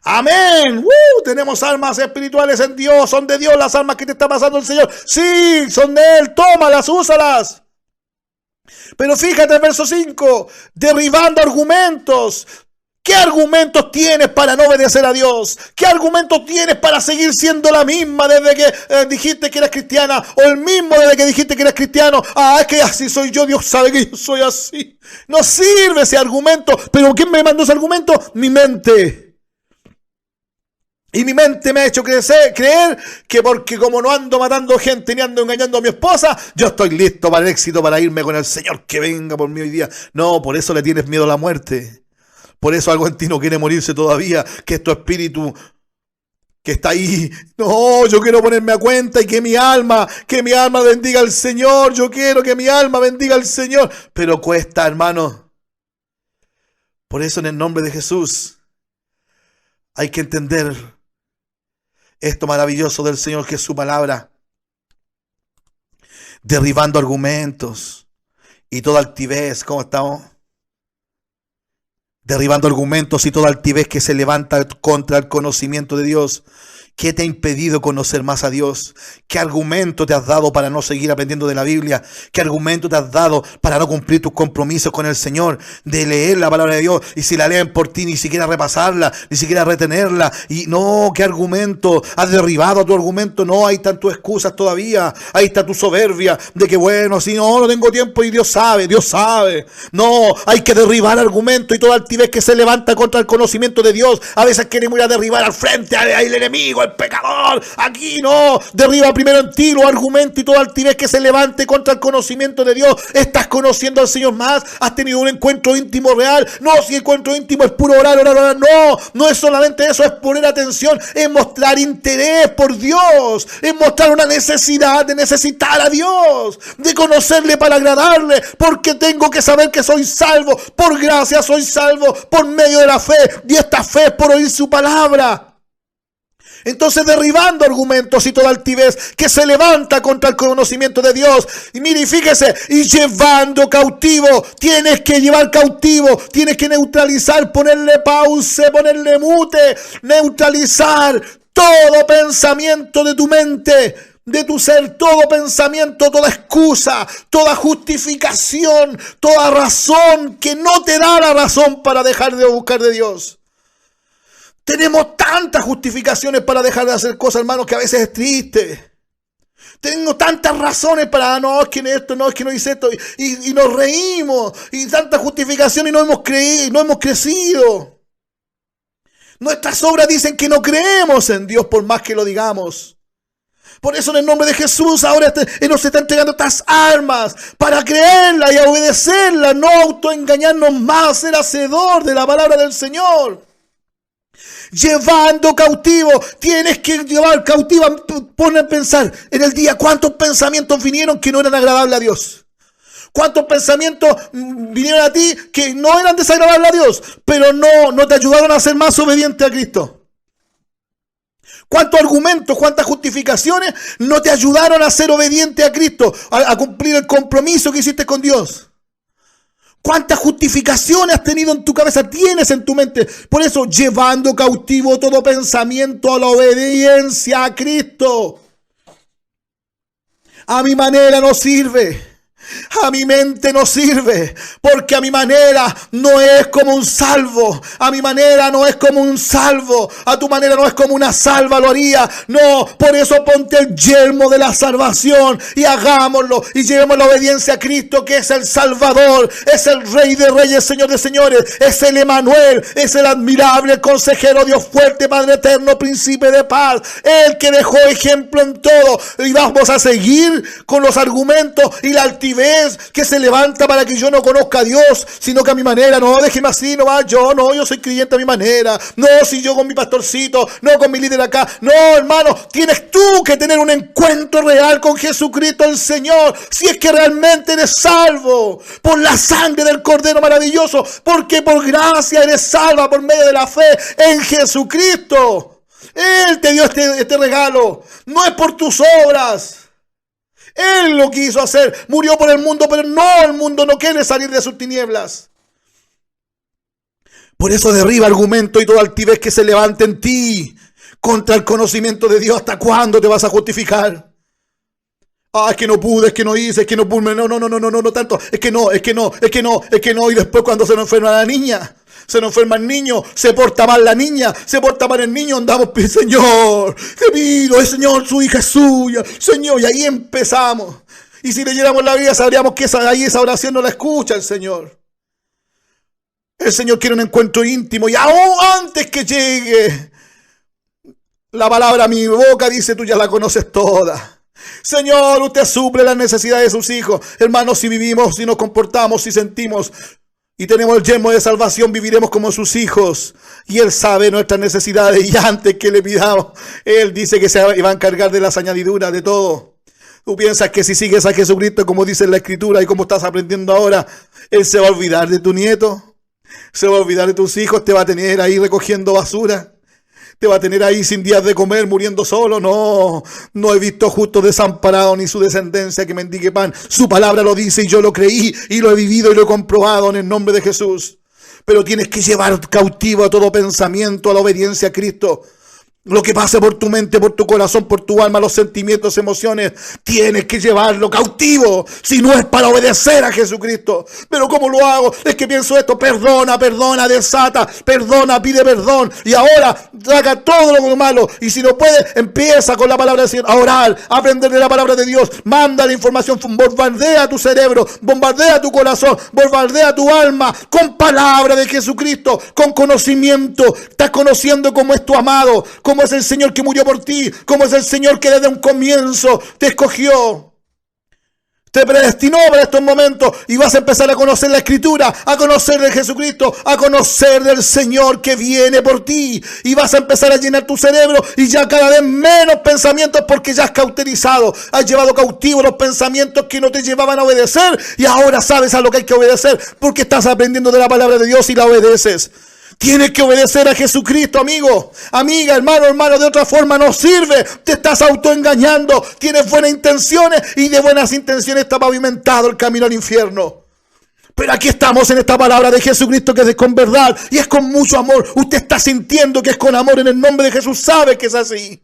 Amén. Tenemos armas espirituales en Dios. Son de Dios las armas que te está pasando el Señor. Sí, son de Él. Tómalas, úsalas. Pero fíjate el verso 5. Derribando argumentos. ¿Qué argumentos tienes para no obedecer a Dios? ¿Qué argumentos tienes para seguir siendo la misma desde que dijiste que eras cristiana? O el mismo desde que dijiste que eras cristiano. Ah, es que así soy yo, Dios sabe que yo soy así. No sirve ese argumento. ¿Pero quién me mandó ese argumento? Mi mente. Y mi mente me ha hecho creer que porque como no ando matando gente ni ando engañando a mi esposa, yo estoy listo para el éxito, para irme con el Señor que venga por mí hoy día. No, por eso le tienes miedo a la muerte. Por eso algo en ti no quiere morirse todavía, que es tu espíritu que está ahí. No, yo quiero ponerme a cuenta y que mi alma bendiga al Señor. Yo quiero que mi alma bendiga al Señor. Pero cuesta, hermano. Por eso en el nombre de Jesús hay que entender esto maravilloso del Señor, que es su palabra. Derribando argumentos y toda altivez. ¿Cómo estamos? Derribando argumentos y toda altivez que se levanta contra el conocimiento de Dios, ¿Qué te ha impedido conocer más a Dios? ¿Qué argumento te has dado para no seguir aprendiendo de la Biblia? ¿Qué argumento te has dado para no cumplir tus compromisos con el Señor? De leer la palabra de Dios y si la leen por ti ni siquiera repasarla, ni siquiera retenerla. Y no, ¿qué argumento? ¿Has derribado tu argumento? No, ahí están tus excusas todavía. Ahí está tu soberbia de que bueno, si no tengo tiempo y Dios sabe, Dios sabe. No, hay que derribar argumento y toda altivez que se levanta contra el conocimiento de Dios. A veces queremos ir a derribar al frente al enemigo, el pecador. Aquí no, derriba primero en ti los argumentos y toda altivez que se levante contra el conocimiento de Dios. ¿Estás conociendo al Señor más? ¿Has tenido un encuentro íntimo real? No, si el encuentro íntimo es puro orar. No, no es solamente eso, es poner atención, es mostrar interés por Dios, es mostrar una necesidad de necesitar a Dios, de conocerle para agradarle, porque tengo que saber que soy salvo, por gracia soy salvo, por medio de la fe, y esta fe es por oír su palabra. Entonces derribando argumentos y toda altivez que se levanta contra el conocimiento de Dios. Y mire, y fíjese, y llevando cautivo, tienes que llevar cautivo, tienes que neutralizar, ponerle pausa, ponerle mute, neutralizar todo pensamiento de tu mente, de tu ser, todo pensamiento, toda excusa, toda justificación, toda razón que no te da la razón para dejar de buscar de Dios. Tenemos tantas justificaciones para dejar de hacer cosas, hermanos, que a veces es triste. Tengo tantas razones para, no, es que esto, no, es que no hice esto. Y nos reímos. Y tantas justificaciones y no hemos creído, no hemos crecido. Nuestras obras dicen que no creemos en Dios por más que lo digamos. Por eso en el nombre de Jesús ahora nos está entregando estas armas para creerla y obedecerla. No autoengañarnos más, ser hacedor de la palabra del Señor. Llevando cautivo, tienes que llevar cautivo. Pon a pensar en el día cuántos pensamientos vinieron que no eran agradables a Dios. Cuántos pensamientos vinieron a ti que no eran desagradables a Dios, pero no te ayudaron a ser más obediente a Cristo. ¿Cuántos argumentos, cuántas justificaciones no te ayudaron a ser obediente a Cristo, a cumplir el compromiso que hiciste con Dios? ¿Cuántas justificaciones has tenido en tu cabeza, tienes en tu mente? Por eso, llevando cautivo todo pensamiento a la obediencia a Cristo. A mi manera no sirve. A mi mente no sirve, porque a mi manera no es como un salvo. A mi manera no es como un salvo. A tu manera no es como una salva lo haría. No, por eso ponte el yelmo de la salvación y hagámoslo y llevemos la obediencia a Cristo, que es el Salvador, es el Rey de Reyes, Señor de Señores, es el Emanuel, es el admirable, el consejero, Dios fuerte, Padre eterno, príncipe de paz, el que dejó ejemplo en todo. Y vamos a seguir con los argumentos y la altivez que se levanta para que yo no conozca a Dios, sino que a mi manera. No, déjeme así, no va, yo soy creyente a mi manera. No, si yo con mi pastorcito, no con mi líder acá. No, hermano, tienes tú que tener un encuentro real con Jesucristo el Señor, si es que realmente eres salvo por la sangre del Cordero maravilloso, porque por gracia eres salva por medio de la fe en Jesucristo. Él te dio este regalo, no es por tus obras. Él lo quiso hacer, murió por el mundo, pero no, el mundo no quiere salir de sus tinieblas. Por eso derriba argumento y toda altivez que se levante en ti contra el conocimiento de Dios. ¿Hasta cuándo te vas a justificar? Ah, es que no pude, es que no hice, es que no pude, no tanto, es que no, y después cuando se nos enferma la niña, se nos enferma el niño, se porta mal la niña, se porta mal el niño, andamos, Señor, te pido, Señor, su hija es suya, Señor, y ahí empezamos. Y si leyéramos la Biblia sabríamos que esa oración no la escucha el Señor. El Señor quiere un encuentro íntimo, y aún antes que llegue la palabra a mi boca, dice, tú ya la conoces toda. Señor, usted suple las necesidades de sus hijos. Hermanos, si vivimos, si nos comportamos, si sentimos y tenemos el yelmo de salvación, viviremos como sus hijos. Y Él sabe nuestras necesidades. Y antes que le pidamos, Él dice que se va a encargar de las añadiduras, de todo. Tú piensas que si sigues a Jesucristo, como dice en la Escritura y como estás aprendiendo ahora, Él se va a olvidar de tu nieto, se va a olvidar de tus hijos, te va a tener ahí recogiendo basura. Te va a tener ahí sin días de comer, muriendo solo. No he visto justo desamparado ni su descendencia que mendigue pan. Su palabra lo dice y yo lo creí y lo he vivido y lo he comprobado en el nombre de Jesús. Pero tienes que llevar cautivo a todo pensamiento a la obediencia a Cristo. Lo que pase por tu mente, por tu corazón, por tu alma, los sentimientos, emociones, tienes que llevarlo cautivo. Si no es para obedecer a Jesucristo. Pero ¿cómo lo hago? Es que pienso esto. Perdona, perdona, desata. Perdona, pide perdón. Y ahora saca todo lo malo. Y si no puede, empieza con la palabra del Señor a orar, a aprender de la palabra de Dios. Manda la información, bombardea tu cerebro, bombardea tu corazón, bombardea tu alma con palabra de Jesucristo, con conocimiento. Estás conociendo cómo es tu amado, cómo es el Señor que murió por ti, cómo es el Señor que desde un comienzo te escogió, te predestinó para estos momentos, y vas a empezar a conocer la Escritura, a conocer de Jesucristo, a conocer del Señor que viene por ti, y vas a empezar a llenar tu cerebro, y ya cada vez menos pensamientos, porque ya has cauterizado, has llevado cautivo los pensamientos que no te llevaban a obedecer, y ahora sabes a lo que hay que obedecer, porque estás aprendiendo de la palabra de Dios y la obedeces. Tienes que obedecer a Jesucristo, amigo, amiga, hermano, de otra forma no sirve. Te estás autoengañando, tienes buenas intenciones y de buenas intenciones está pavimentado el camino al infierno. Pero aquí estamos en esta palabra de Jesucristo que es con verdad y es con mucho amor. Usted está sintiendo que es con amor en el nombre de Jesús, sabe que es así.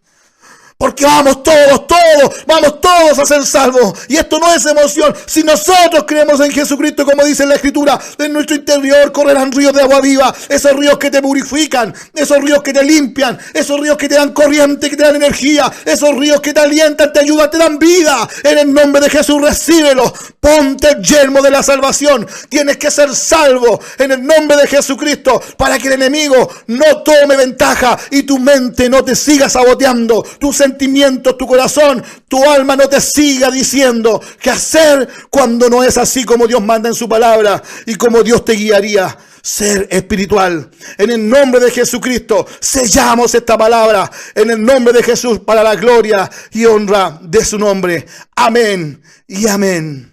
Porque vamos todos a ser salvos. Y esto no es emoción. Si nosotros creemos en Jesucristo, como dice la Escritura, en nuestro interior correrán ríos de agua viva. Esos ríos que te purifican, esos ríos que te limpian, esos ríos que te dan corriente, que te dan energía, esos ríos que te alientan, te ayudan, te dan vida. En el nombre de Jesús, recíbelo. Ponte el yelmo de la salvación. Tienes que ser salvo en el nombre de Jesucristo para que el enemigo no tome ventaja y tu mente no te siga saboteando. Tus sentimientos, tu corazón, tu alma no te siga diciendo qué hacer cuando no es así como Dios manda en su palabra y como Dios te guiaría. Ser espiritual. En el nombre de Jesucristo sellamos esta palabra. En el nombre de Jesús, para la gloria y honra de su nombre. Amén y amén.